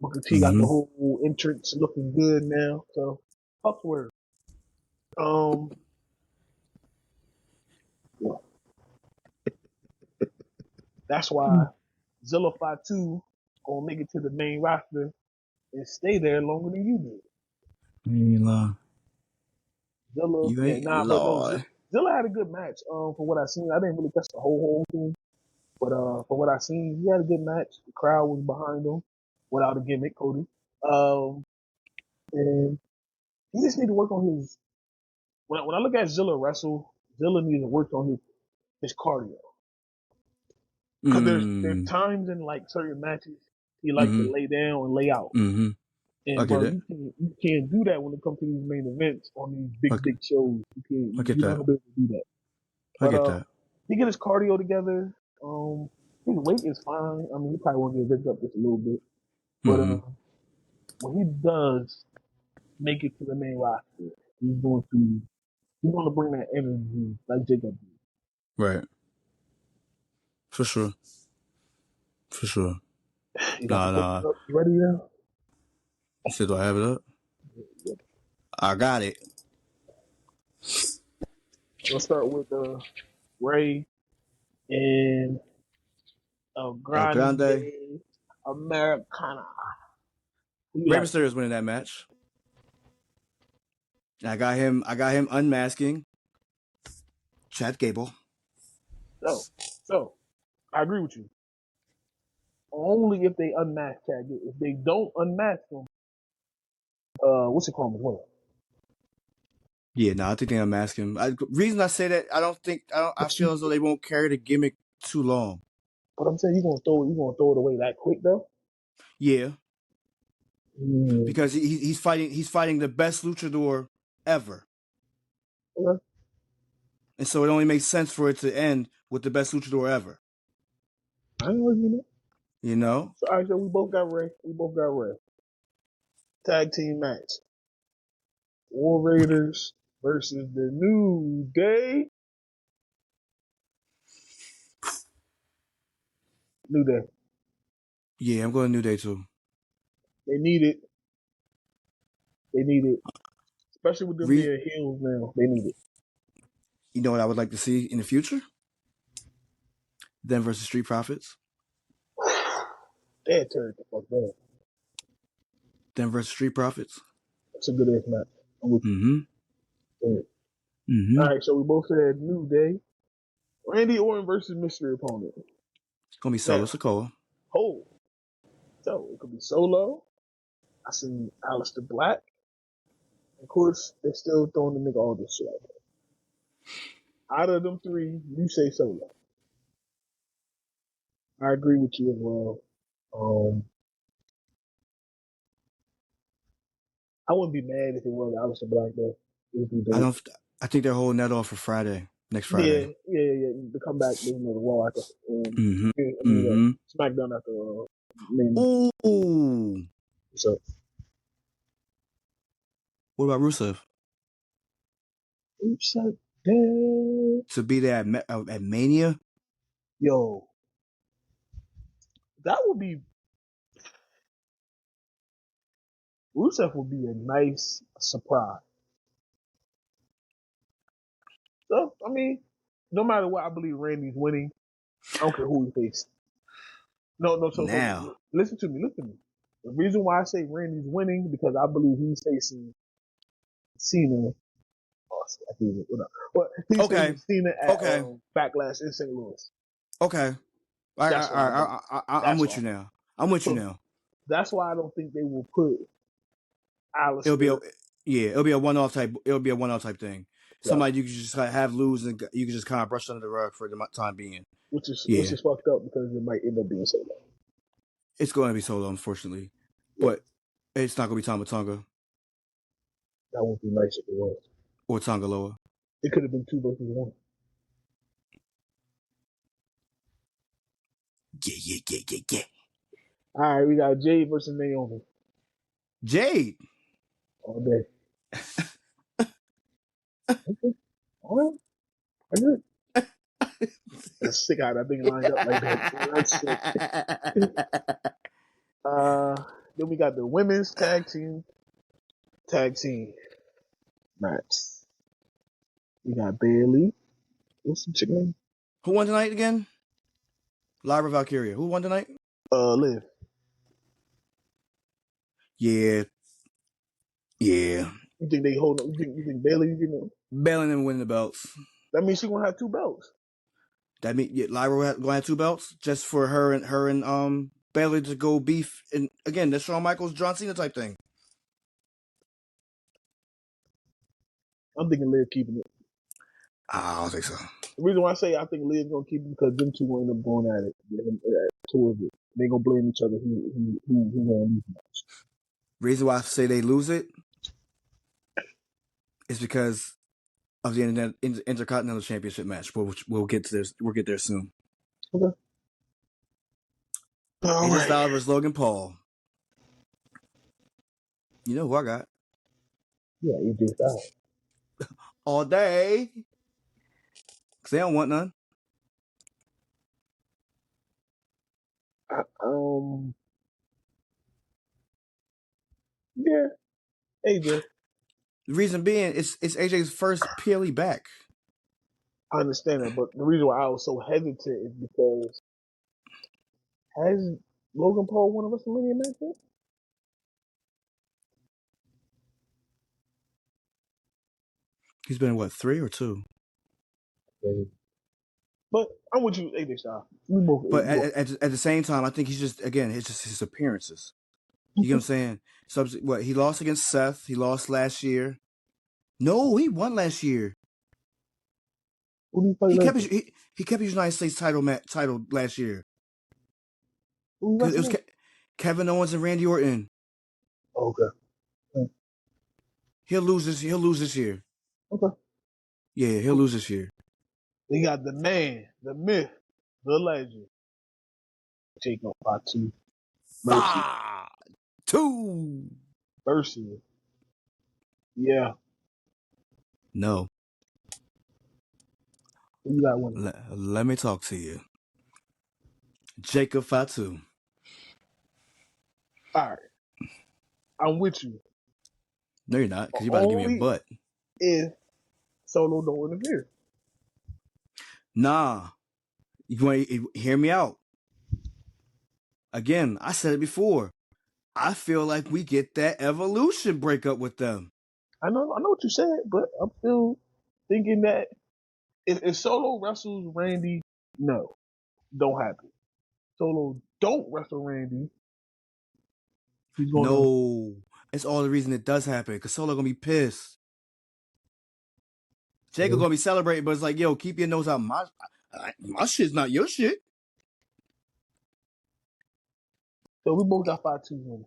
Booker T got the whole entrance looking good now. So, fuck word. Yeah. That's why Zilla Fatu gonna make it to the main roster and stay there longer than you did. You ain't lying. Zilla, You ain't but no, lying. Zilla had a good match. For what I seen, I didn't really catch the whole thing, but for what I seen, he had a good match. The crowd was behind him without a gimmick, Cody. And he just need to work on his. When I look at Zilla wrestle, Zilla needs to work on his cardio. Because there's times in like certain matches he like to lay down and lay out. I And get bro, it. you can't do that when it comes to these main events on these big shows. I get You're not that. gonna be able to do that. I get But that. he get his cardio together. His weight is fine. I mean, he probably want to get ripped up just a little bit. But when he does make it to the main roster, he's going to bring that energy like Jacob did. Right. For sure. You got the Nah. poster up. You ready now? You said, do I have it up? Yeah. I got it. Let's start with Ray and El Grande. Grande Americana. Rey Mysterio is winning that match. I got him unmasking Chad Gable. So I agree with you. Only if they unmask Chad Gable. If they don't unmask him, what's it called? What? Yeah, no, I think they unmask him. Reason I say that, I feel as though they won't carry the gimmick too long. But I'm saying you gonna throw it away that quick though. Yeah. Because he's fighting the best luchador ever. Okay. And so it only makes sense for it to end with the best luchador ever. I ain't arguing that. You know? So, all right, so we both got Ray. Tag team match. War Raiders versus the New Day. New Day. Yeah, I'm going New Day too. They need it. Especially with them being heels now. They need it. You know what I would like to see in the future? Them versus Street Profits. They had turned the fuck down. Them versus Street Profits. That's a good ass match. All right, so we both said New Day. Randy Orton versus mystery opponent. It's gonna be Solo Sikoa. Oh, so it could be Solo. I seen Aleister Black. Of course, they're still throwing the nigga all this shit out there. Out of them three, you say Solo. I agree with you as well. I wouldn't be mad if it was Aleister Black though. I think they're holding that off for Friday. Next Friday. Yeah. The comeback, the Raw after, SmackDown after. Ooh. So. What about Rusev? Rusev dead. To be there at Mania? Yo. That would be Rusev would be a nice surprise. So, I mean, no matter what, I believe Randy's winning. I don't care who he faces. No, so Now, listen to me. The reason why I say Randy's winning because I believe he's facing Cena. Oh, I can't even, whatever. But he's okay, facing Cena at okay, Backlash in St. Louis. okay. That's why I believe. I'm That's with why. you now. I'm with you So now. that's why I don't think they will put It'll be a Alistair. yeah. It'll be a one-off type. It'll be a one-off type thing. Yeah, Somebody you can just have lose and you can just kind of brush under the rug for the time being. which Yeah, is fucked up because it might end up being so long. it's going to be solo, unfortunately, Yeah, but it's not going to be Tama Tonga that would be nice if it was. or Tonga Loa. It could have been 2 versus 1. Yeah. All right, we got Jade versus Naomi Jade. all day. Okay, all right, I good. That's sick how that thing lined up like that. That's sick. Then we got the women's tag team match. We got Bailey. What's the chick name? Who won tonight again? Lyra Valkyria. Who won tonight? Liv. Yeah. You think they hold? You think Bailey? Bailey didn't win the belts. That means she gonna have 2 belts. That mean Lyra going to have 2 belts just for her and Bailey to go beef. And again, that's Shawn Michaels, John Cena type thing. I'm thinking Liv keeping it. I don't think so. The reason why I say I think Liv's gonna keep it because them two will end up going at it towards it. They gonna blame each other. Who gonna lose the match? Reason why I say they lose it is because of the Intercontinental Championship match. We'll get to this. We'll get there soon. Okay. AJ Styles versus Logan Paul. You know who I got? Yeah, AJ Styles. All day. Because they don't want none. Yeah, AJ. The reason being, it's AJ's first PLE back. I understand that, but the reason why I was so hesitant is because has Logan Paul won a WrestleMania match yet? He's been, what, 3 or 2? But I'm with you, AJ Styles. But at the same time, I think he's just, again, it's just his appearances. You know what I'm saying? So, what, he lost against Seth. He lost last year. No, he won last year. Who did he play He last year? he kept his United States title last year. Who It was Kevin Owens and Randy Orton. Okay. He'll lose this year. Okay. Yeah, he'll lose this year. We got the man, the myth, the legend. Jacob Fatu. Mercy. 2. Mercy. Yeah. No. You got one. Let me talk to you. Jacob Fatu. All right. I'm with you. No, you're not, because you're about to give me a butt. If Solo don't interfere. Nah. You want to hear me out? Again, I said it before. I feel like we get that Evolution breakup with them. I know what you said, but I'm still thinking that if Solo wrestles Randy, no, don't happen. Solo don't wrestle Randy. He's going to. No, it's all the reason it does happen. Because Solo gonna be pissed. Jacob gonna be celebrating, but it's like, yo, keep your nose out my shit's not your shit. So we both got 5-2 winning.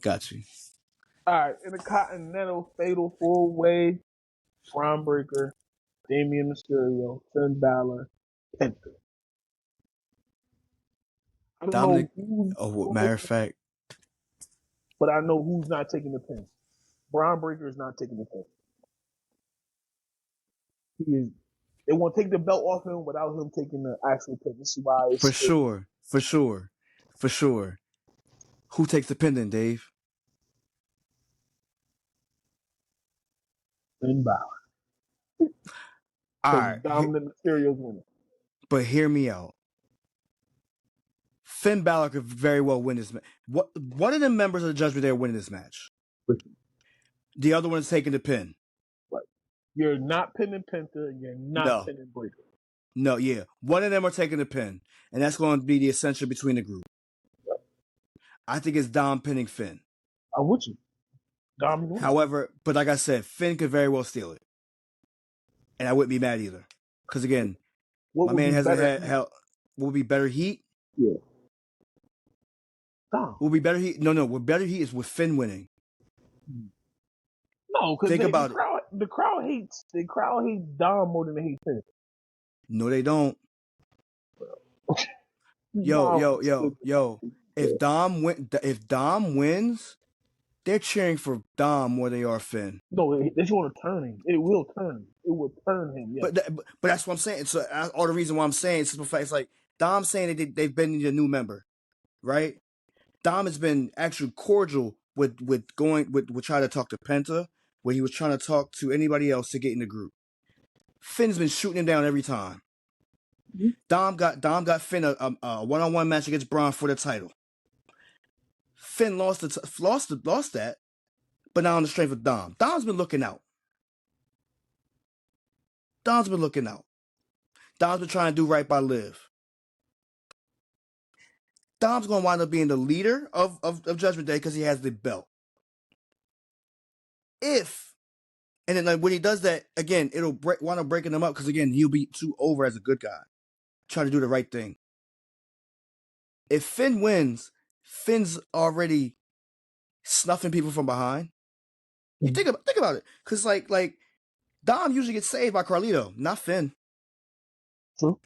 Got you. All right, in the Continental Fatal 4-Way, Braun Breaker, Damian Mysterio, Finn Balor, Penta. I don't Dominic. know Matter of fact, but I know who's not taking the pin. Braun Breaker is not taking the pin. They won't take the belt off him without him taking the actual pin. This is why it's for sure. Who takes the pin then, Dave? Finn Balor. All Because right, Dominant Mysterio's winning. but hear me out. Finn Balor could very well win this match. One of the members of the Judgment Day are winning this match. Listen, The other one is taking the pin. right. You're not pinning Penta. You're not No. pinning Breaker. No, yeah. One of them are taking the pin. And that's going to be the essential between the group. Right. I think it's Dom pinning Finn. I'm with you. Dom is winning. However, but like I said, Finn could very well steal it. And I wouldn't be mad either. Because again, What my would man be hasn't better? had what would be better heat? Yeah. Dom. What would be better heat? No. What better heat is with Finn winning. No, because Think about the crowd hates Dom more than they hate Finn. No, they don't. Yo. If Dom wins, they're cheering for Dom more than they are Finn. No, they just want to turn him. It will turn. It will turn him. Yes. But that's what I'm saying. So all the reason why I'm saying it's like Dom saying that they've been a new member, right? Dom has been actually cordial with trying to talk to Penta, when he was trying to talk to anybody else to get in the group. Finn's been shooting him down every time. Mm-hmm. Dom got Finn a one-on-one match against Braun for the title. Finn lost that, but now on the strength of Dom. Dom's been looking out. Dom's been trying to do right by Liv. Dom's going to wind up being the leader of Judgment Day because he has the belt. And then when he does that, again, it'll wind up breaking him up because, again, he'll be too over as a good guy, trying to do the right thing. If Finn wins, Finn's already snuffing people from behind. You think about it, because like Dom usually gets saved by Carlito, not Finn. True.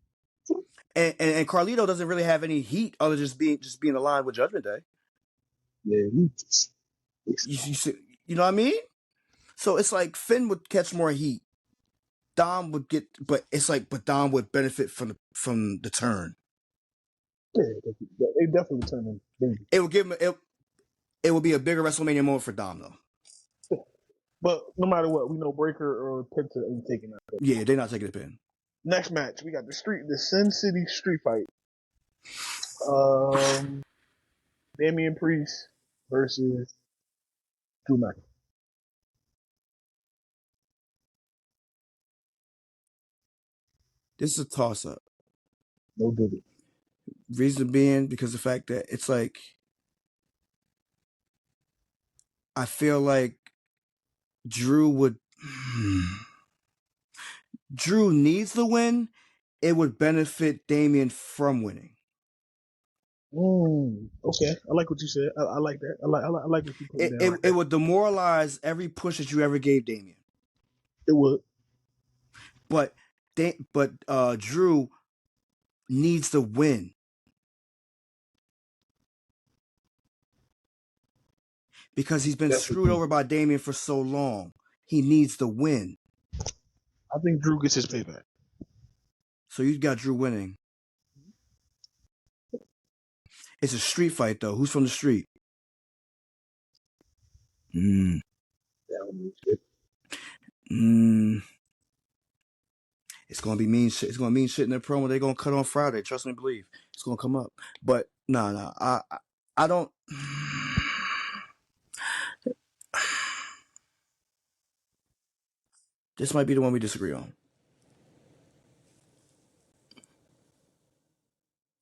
And Carlito doesn't really have any heat other than just being aligned with Judgment Day. Yeah, you know what I mean? So it's like Finn would catch more heat. Dom would get, but Dom would benefit from the turn. Yeah, they definitely turn him. It would give him it would be a bigger WrestleMania moment for Dom though. But no matter what, we know Breaker or Penta ain't taking that. Yeah, they're not taking the pin. Next match, we got the Sin City Street Fight. Damian Priest versus Drew McIntyre. This is a toss-up. No diggy. Reason being because the fact that it's like I feel like Drew needs the win. It would benefit Damian from winning. Okay, I like what you said. I like that. I like what you put down. It would demoralize every push that you ever gave Damian. It would. But Drew needs the win. Because he's been screwed over by Damian for so long. He needs the win. I think Drew gets his payback. So you got Drew winning. It's a street fight, though. Who's from the street? It's gonna be mean shit. It's gonna mean shit in their promo. They're gonna cut on Friday. Trust me, believe. It's gonna come up. But no. I don't. This might be the one we disagree on.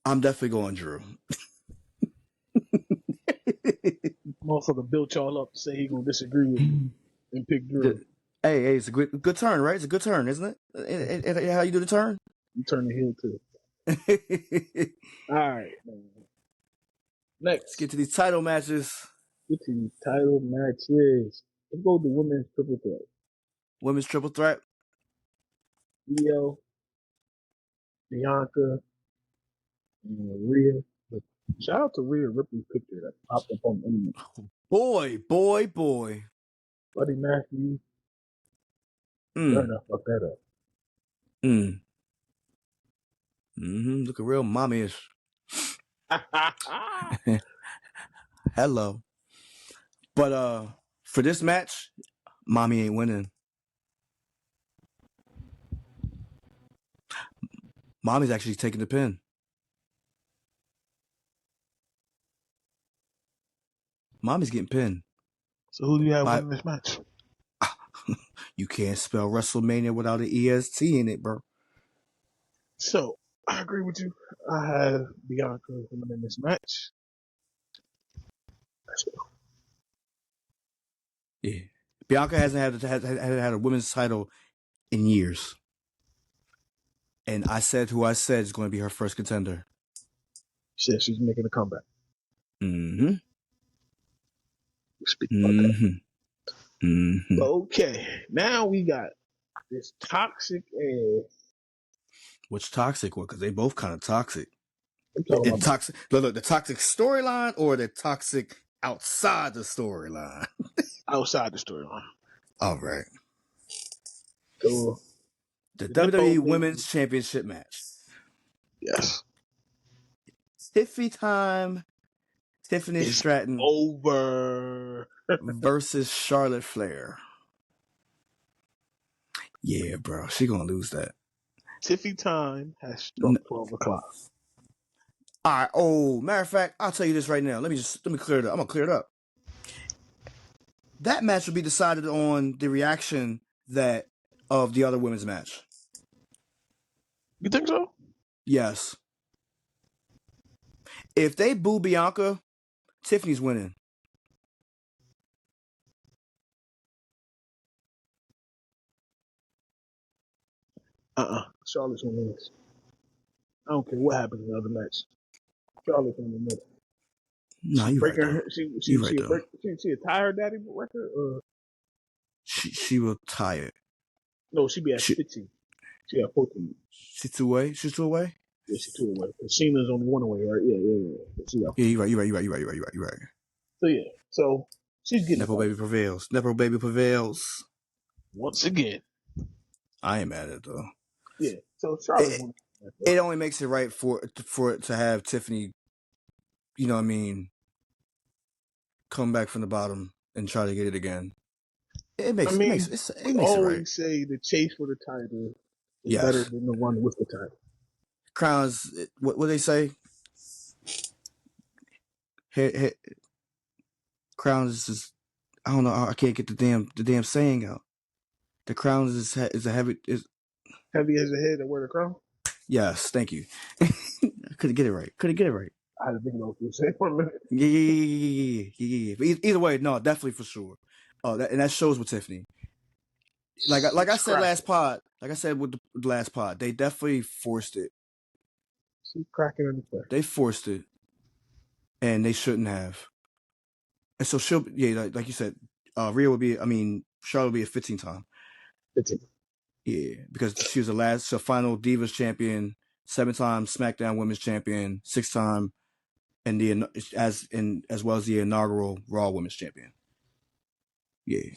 I'm definitely going Drew. Motherfucker built y'all up to say he gonna disagree with me and pick Drew. Hey, it's a good turn, right? It's a good turn, isn't it? How you do the turn? You turn the heel too. All right. Next, let's get to these title matches. Let's go to the women's triple threat. Women's triple threat. Io, Bianca, and Rhea. But shout out to Rhea Ripley's picture that popped up on the internet. Boy. Buddy Matthews. Fair enough, fuck that up. Looking real mommy-ish. Hello. But for this match, mommy ain't winning. Mommy's actually taking the pin. Mommy's getting pinned. So who do you have By winning this match? you can't spell WrestleMania without an EST in it, bro. So I agree with you. I have Bianca winning this match. Let's go. Yeah, Bianca hasn't had a women's title in years, and I said who I said is going to be her first contender. She said she's making a comeback. Mm-hmm. We'll speak about that. Mm-hmm. Mm-hmm. Okay, now we got this toxic ass. Which toxic one? Because they both kind of toxic. I'm talking And about toxic. Look, the toxic storyline or the toxic outside the storyline. outside the storyline. All right. So The the Nepo WWE baby, Women's Championship match. yes, Tiffy time. Tiffany is Stratton over. versus Charlotte Flair. Yeah, bro. She gonna lose that. Tiffy time has struck 12 o'clock. All right. Oh, matter of fact, I'll tell you this right now. Let me clear it up. I'm gonna clear it up. That match will be decided on the reaction that of the other women's match. You think so? Yes. If they boo Bianca, Tiffany's winning. Charlotte's gonna win this. I don't care what happens in the other match. Charlotte's gonna win. No, She you're right breaking though. her. You're right though. She a tie her daddy record. She will tie it. No, she be at She 15. She at 14. she's two away. She's two away. Yeah, she 2 away. Cena's only 1 away, right? Yeah. She got. Yeah, you're right. You're right. You're right. You're right. You're right. You're right. You're right. So yeah, so she's getting Nepo fired baby prevails. Nepo baby prevails. once again. I ain't mad at it though. Yeah, so Charlotte's winning. It only makes it right for it to have Tiffany, you know what I mean, come back from the bottom and try to get it again. It makes We it always right. say the chase for the title is Yes. better than the one with the title. Crowns, what they say? Crowns is just, I don't know. I can't get the damn saying out. The crown is a heavy is. Heavy as a head and wear the crown. Yes, thank you. I couldn't get it right. I had to think about what you said for a minute. Yeah. But either way, no, definitely for sure. And that shows with Tiffany. Like I said last pod, like I said with the last pod, they definitely forced it. She's cracking in the play. They forced it, and they shouldn't have. And so she'll, yeah, like you said, Charlotte will be a 15 time. 15. Yeah, because she was the final Divas champion, 7-time SmackDown Women's champion, 6-time, and as well as the inaugural Raw Women's champion. Yeah,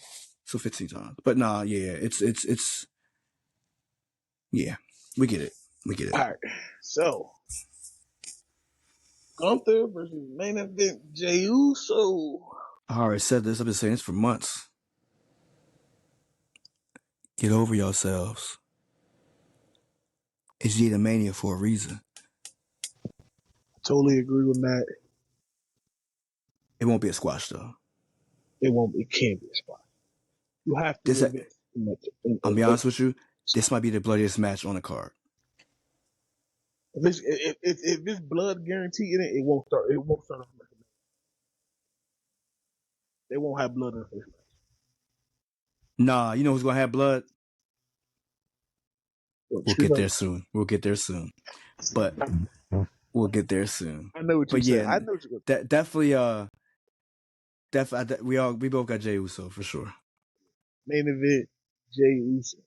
so 15 times. But nah, yeah, it's yeah, we get it. All right, so Gunther versus main event Jey Uso. I already said this. I've been saying this for months. Get over yourselves. It's Mania for a reason. Totally agree with Matt. It won't be a squash though. It won't. It can't be a spot. You have to invest in that. I'll be honest with you. This might be the bloodiest match on the card. If it's blood guarantee in it, it won't start. It won't start off. They won't have blood in the first match. Nah, you know who's gonna have blood? We'll get there soon. But we'll get there soon. I know what you're saying. I know what you're saying. Definitely. We both got Jey Uso for sure. Main event, Jey Uso.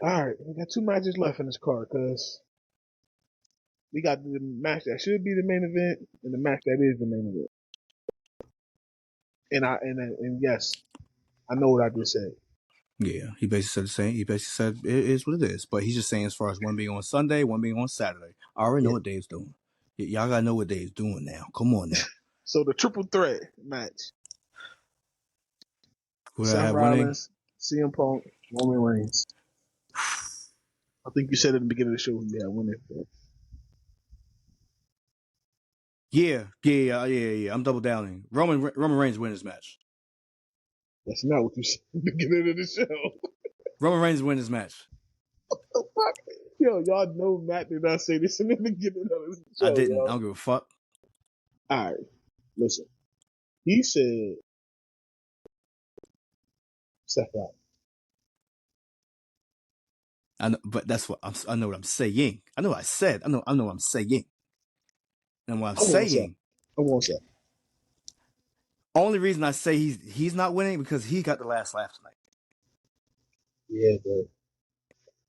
All right, we got 2 matches left in this card because we got the match that should be the main event and the match that is the main event. And yes, I know what I just said. Yeah, he basically said the same. He basically said it is what it is. But he's just saying as far as one being on Sunday, one being on Saturday. I already know what Dave's doing. Y'all gotta know what Dave's doing now. Come on now. So the triple threat match. Who Seth Rollins, CM Punk, Roman Reigns. I think you said at the beginning of the show he had winning. Yeah. I'm double downing. Roman Reigns win this match. That's not what you said at the beginning of the show. Roman Reigns win this match. What the fuck? Yo, y'all know Matt did not say this in the beginning of the I show, didn't. yo. I don't give a fuck. All right, listen. He said Seth Rollins. I know, but that's what I know what I'm saying. I know what I said. I know what I'm saying. And what I'm I want Seth. saying, I want Seth. only reason I say he's not winning because he got the last laugh tonight. Yeah, but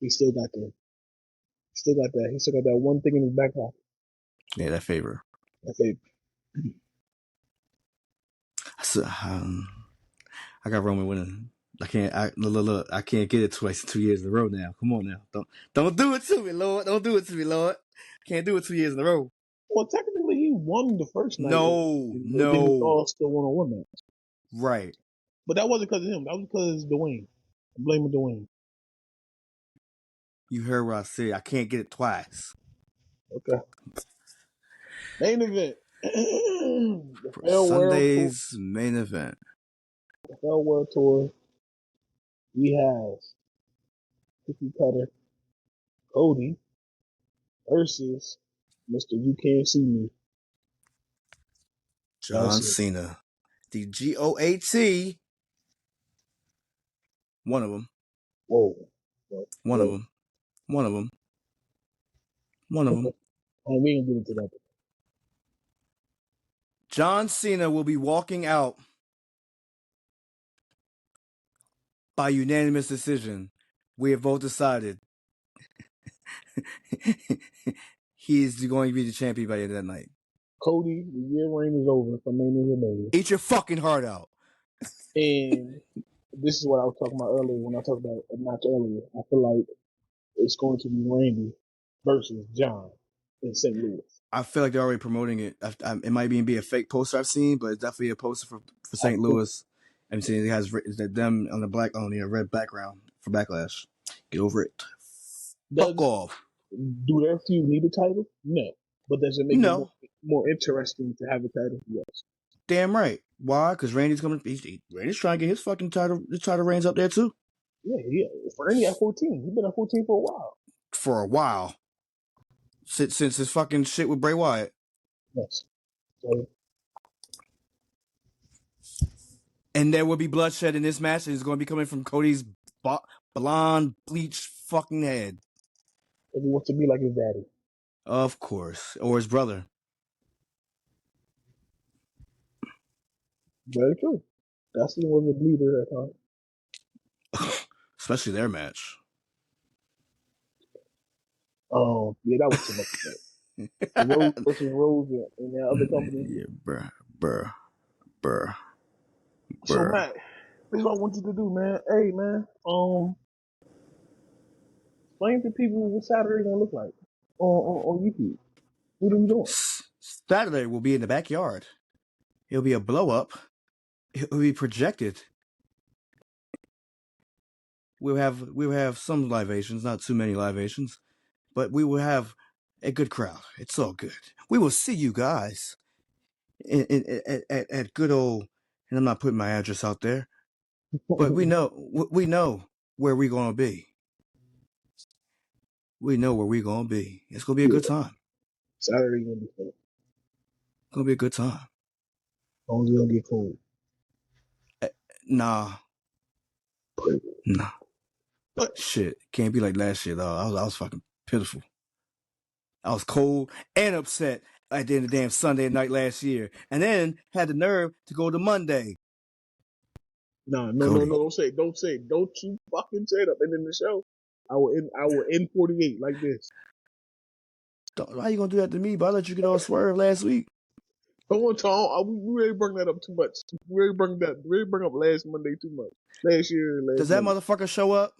he still got that. He still got that one thing in his back pocket. Yeah, that favor. That favor. So, I got Roman winning. I can't. Look. I can't get it twice in 2 years in a row now. Come on now. Don't do it to me, Lord. Don't do it to me, Lord. Can't do it 2 years in a row. Well, technically, he won the first night. No. Then he lost the one-on-one match. Right. But that wasn't because of him. That was because of Dwayne. I'm blaming Dwayne. You heard what I said. I can't get it twice. Okay. Main event. The For Fair World Tour. Sunday's main event. The Fair World Tour. We have Cookie Cutter Cody versus Mr. You Can't See Me. John Cena. The GOAT. One of them. Whoa. One of them. One of them. One of them. And we ain't get into that. John Cena will be walking out by unanimous decision. We have both decided he's going to be the champion by the end of that night. Cody, the year reign is over for Mania Baby. Eat your fucking heart out. And this is what I was talking about earlier when I talked about a match earlier. I feel like it's going to be Randy versus John in St. Louis. I feel like they're already promoting it. It might be a fake poster I've seen, but it's definitely a poster for St. Louis. I'm seeing it has them on the red background for Backlash. Get over it. Fuck off. Do their feud need a title? No. But does it make it more interesting to have a title? Yes. Damn right. Why? Because Randy's coming. Randy's trying to get his fucking title reigns up there too. Yeah. Randy at 14. He's been at 14 for a while. For a while. Since his fucking shit with Bray Wyatt. Yes. So, and there will be bloodshed in this match. It's going to be coming from Cody's blonde, bleached fucking head. if he wants to be like his daddy. Of course. Or his brother. Very true. That's the one the bleeder at times. Especially their match. Yeah, that was too much. Rose versus Rose and the other company. Yeah, bruh. So Matt, this is what I want you to do, man. Hey, man. Explain to people what Saturday gonna look like on YouTube. What are we doing? Saturday will be in the backyard. It'll be a blow up. It'll be projected. We'll have some libations, not too many libations, but we will have a good crowd. It's all good. We will see you guys at good old. And I'm not putting my address out there, but we know where we're gonna be. We know where we're gonna be. It's gonna be a good time. Saturday gonna be fun. It's gonna be a good time. As long as it don't get cold. Nah. Shit, can't be like last year though. I was fucking pitiful. I was cold and upset at the end of the damn Sunday night last year, and then had the nerve to go to Monday. No, don't you fucking say that. And in the show, I will end 48 like this. Why you gonna do that to me? But I let you get all swerve last week. Come on, Tom. We already bring that up too much. We already bring up last Monday too much. Last year, Does that motherfucker show up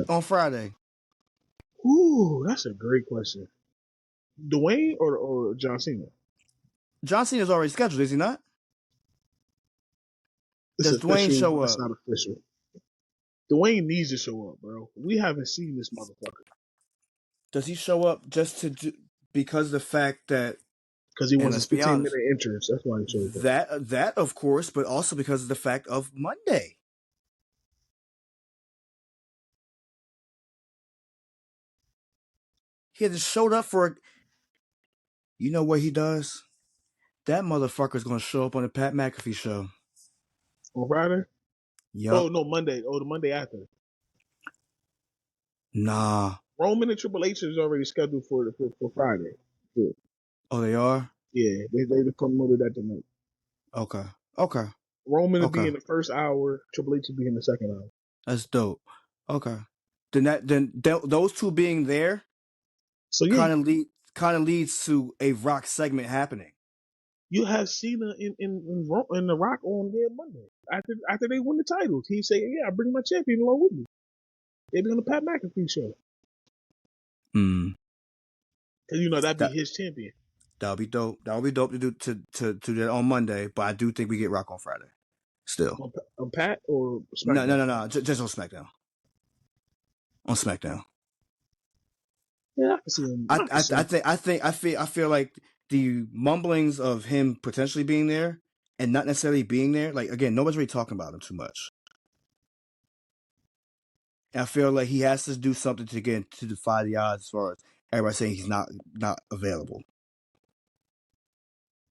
on Friday? Ooh, that's a great question. Dwayne or John Cena? John Cena's already scheduled, is he not? Does Dwayne show up? That's not official. Dwayne needs to show up, bro. We haven't seen this motherfucker Does he show up just because of the fact that, because he and wants his let's be 15-minute honest, entrance. That's why he shows up. that of course, but also because of the fact of Monday. He just showed up for. You know what he does? That motherfucker's gonna show up on the Pat McAfee show. On Friday? Yup. Oh no, Monday. Oh, the Monday after. Nah. Roman and Triple H is already scheduled for Friday. Yeah, Oh, they are? they promoted that tonight. Okay. Roman will be in the first hour. Triple H will be in the second hour. That's dope. Okay. Then those two being there So yeah, kind of leads to a Rock segment happening. you have Cena in the Rock on there Monday after they win the titles. He say, "Yeah, I bring my champion along with me." They be on the Pat McAfee show because that'd be That his champion. that'll be dope. That'll be dope to do that on Monday. But I do think we get Rock on Friday. Still. On Pat or No. SmackDown? Just on SmackDown. On SmackDown. Yeah, I can see him. I feel like the mumblings of him potentially being there and not necessarily being there. Like again, nobody's really talking about him too much. And I feel like he has to do something to defy the odds as far as everybody saying he's not available.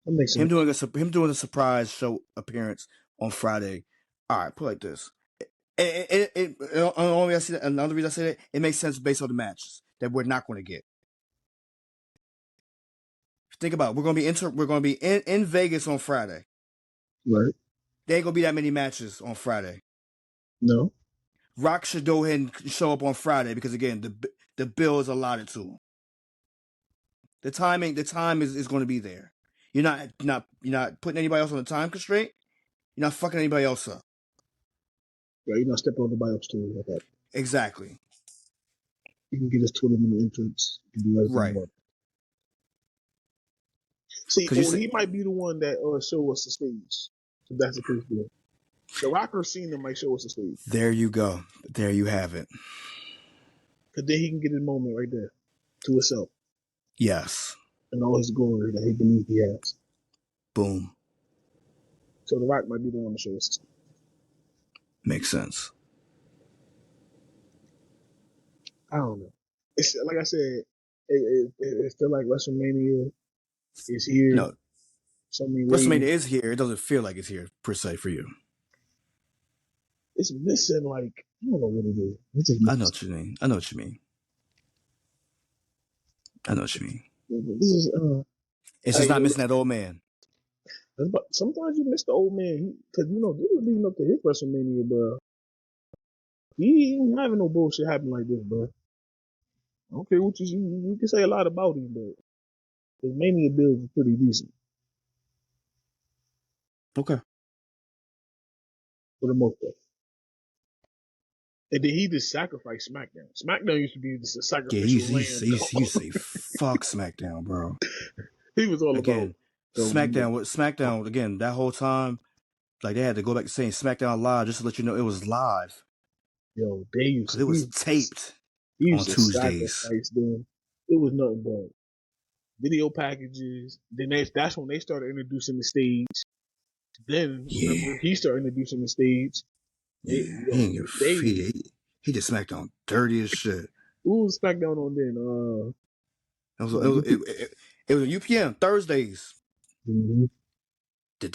That makes sense. Him doing a surprise show appearance on Friday. All right, put it like this. Another reason I say that, it makes sense based on the matches that we're not going to get. Think about it. We're going to be in Vegas on Friday. Right. There ain't going to be that many matches on Friday. No. Rock should go ahead and show up on Friday because again, the bill is allotted to him. The time is going to be there. You're not putting anybody else on a time constraint. You're not fucking anybody else up. Right, you're not stepping on anybody else's toes like that. Exactly. You can get his 20-minute entrance and do everything right. See, he might be the one that show us the stage. If that's the case, then. The Rock or Cena might show us the stage. There you go. There you have it. Because then he can get his moment right there to himself. Yes. And all his glory that he believes he has. Boom. So The Rock might be the one to show us the stage. Makes sense. I don't know. It's like I said, it feel like WrestleMania is here. No. WrestleMania is here. It doesn't feel like it's here per se for you. It's missing, like, I don't know what it is. It's just I know what you mean. This is, it's just not missing that old man. But sometimes you miss the old man because this was leading up to his WrestleMania, bro. He ain't having no bullshit happen like this, bro. I don't care what you can say a lot about him, but his Mania build is pretty decent. Okay. For the most part. And then he just sacrificed SmackDown. SmackDown used to be just a sacrificial lamb. You say fuck SmackDown, bro. He was all again, about SmackDown again. That whole time, like they had to go back to saying SmackDown Live just to let you know it was live. Yo, they used to. It was taped on Tuesdays. It was nothing but video packages. Then that's when they started introducing the stage. Then remember he started introducing the stage. He just SmackDown dirty as shit. Who was SmackDown on then? It was UPM Thursdays. Mm-hmm. The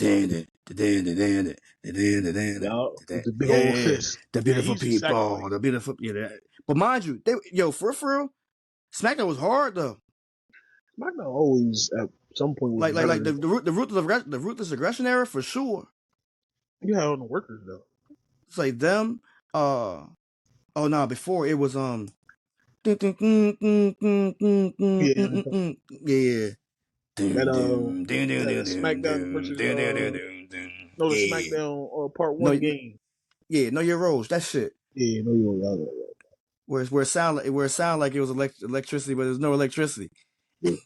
beautiful people, the beautiful. But mind you, for real, SmackDown was hard though. SmackDown always at some point was like the ruthless aggression era for sure. You had on the workers though. It's like them. Before it was yeah. That SmackDown versus the SmackDown Part 1 game. Yeah, Know Your Roles. That shit. Yeah, Know Your Roles. Where it sound like it was electricity, but there's no electricity. Yeah.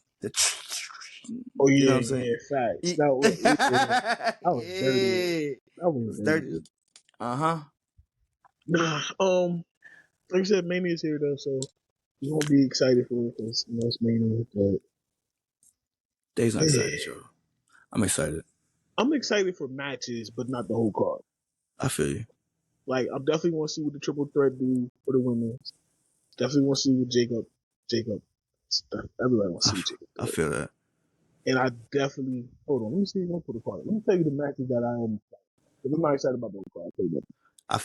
Oh yeah, you know what I'm saying? Yeah, facts. That was dirty. That was dirty. Nah, like I said, Mania's here though, so we won't be excited for it because it's Mania. But Dave's not excited, y'all. I'm excited. I'm excited for matches, but not the whole card. I feel you. Like, I definitely want to see what the triple threat do for the women's. Definitely want to see what Jacob. Everybody wants to see what Jacob I do. feel that. And I definitely hold on. Let me see. Let me put a card. Let me tell you the matches that I am. Because I'm not excited about the whole card. I'll tell you that. I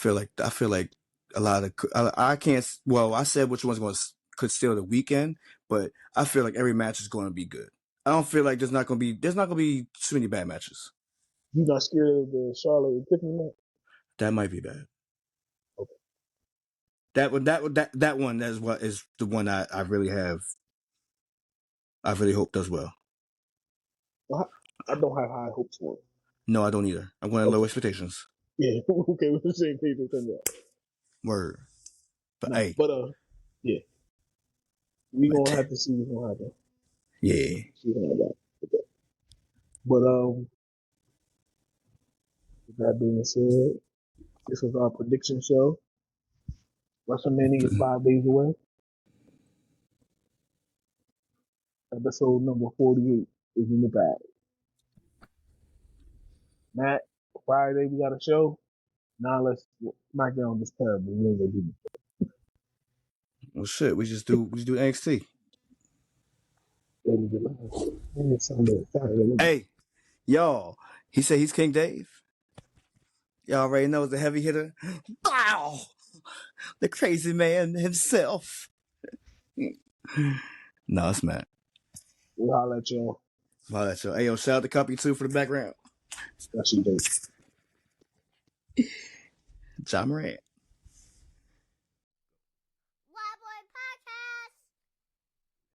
feel like a lot of I can't. Well, I said which one's going to could steal the weekend, but I feel like every match is going to be good. I don't feel like there's not going to be too many bad matches. You not scared of the Charlotte and Tiffany match? That might be bad. Okay. That one is what is the one I really have. I really hope does well. I don't have high hopes for it. No, I don't either. I'm going to low expectations. Yeah. Okay. We're the same page with that. Word. But Nah. hey, But yeah. We but gonna have to see what's gonna happen. yeah. See what's gonna happen. Okay. But with that being said, this was our prediction show. WrestleMania is 5 days away. Episode number 48 is in the bag. Matt, Friday we got a show. Now let's SmackDown is terrible. We ain't gonna do Well, shit. We just do NXT. it. Saturday. Hey, y'all. He said he's King Dave. Y'all already know the heavy hitter. Wow, the crazy man himself. No, it's Matt. We'll holler at y'all. Wow, that's your. Hey, yo, shout out to Copy 2 for the background. That's your day. John Morant.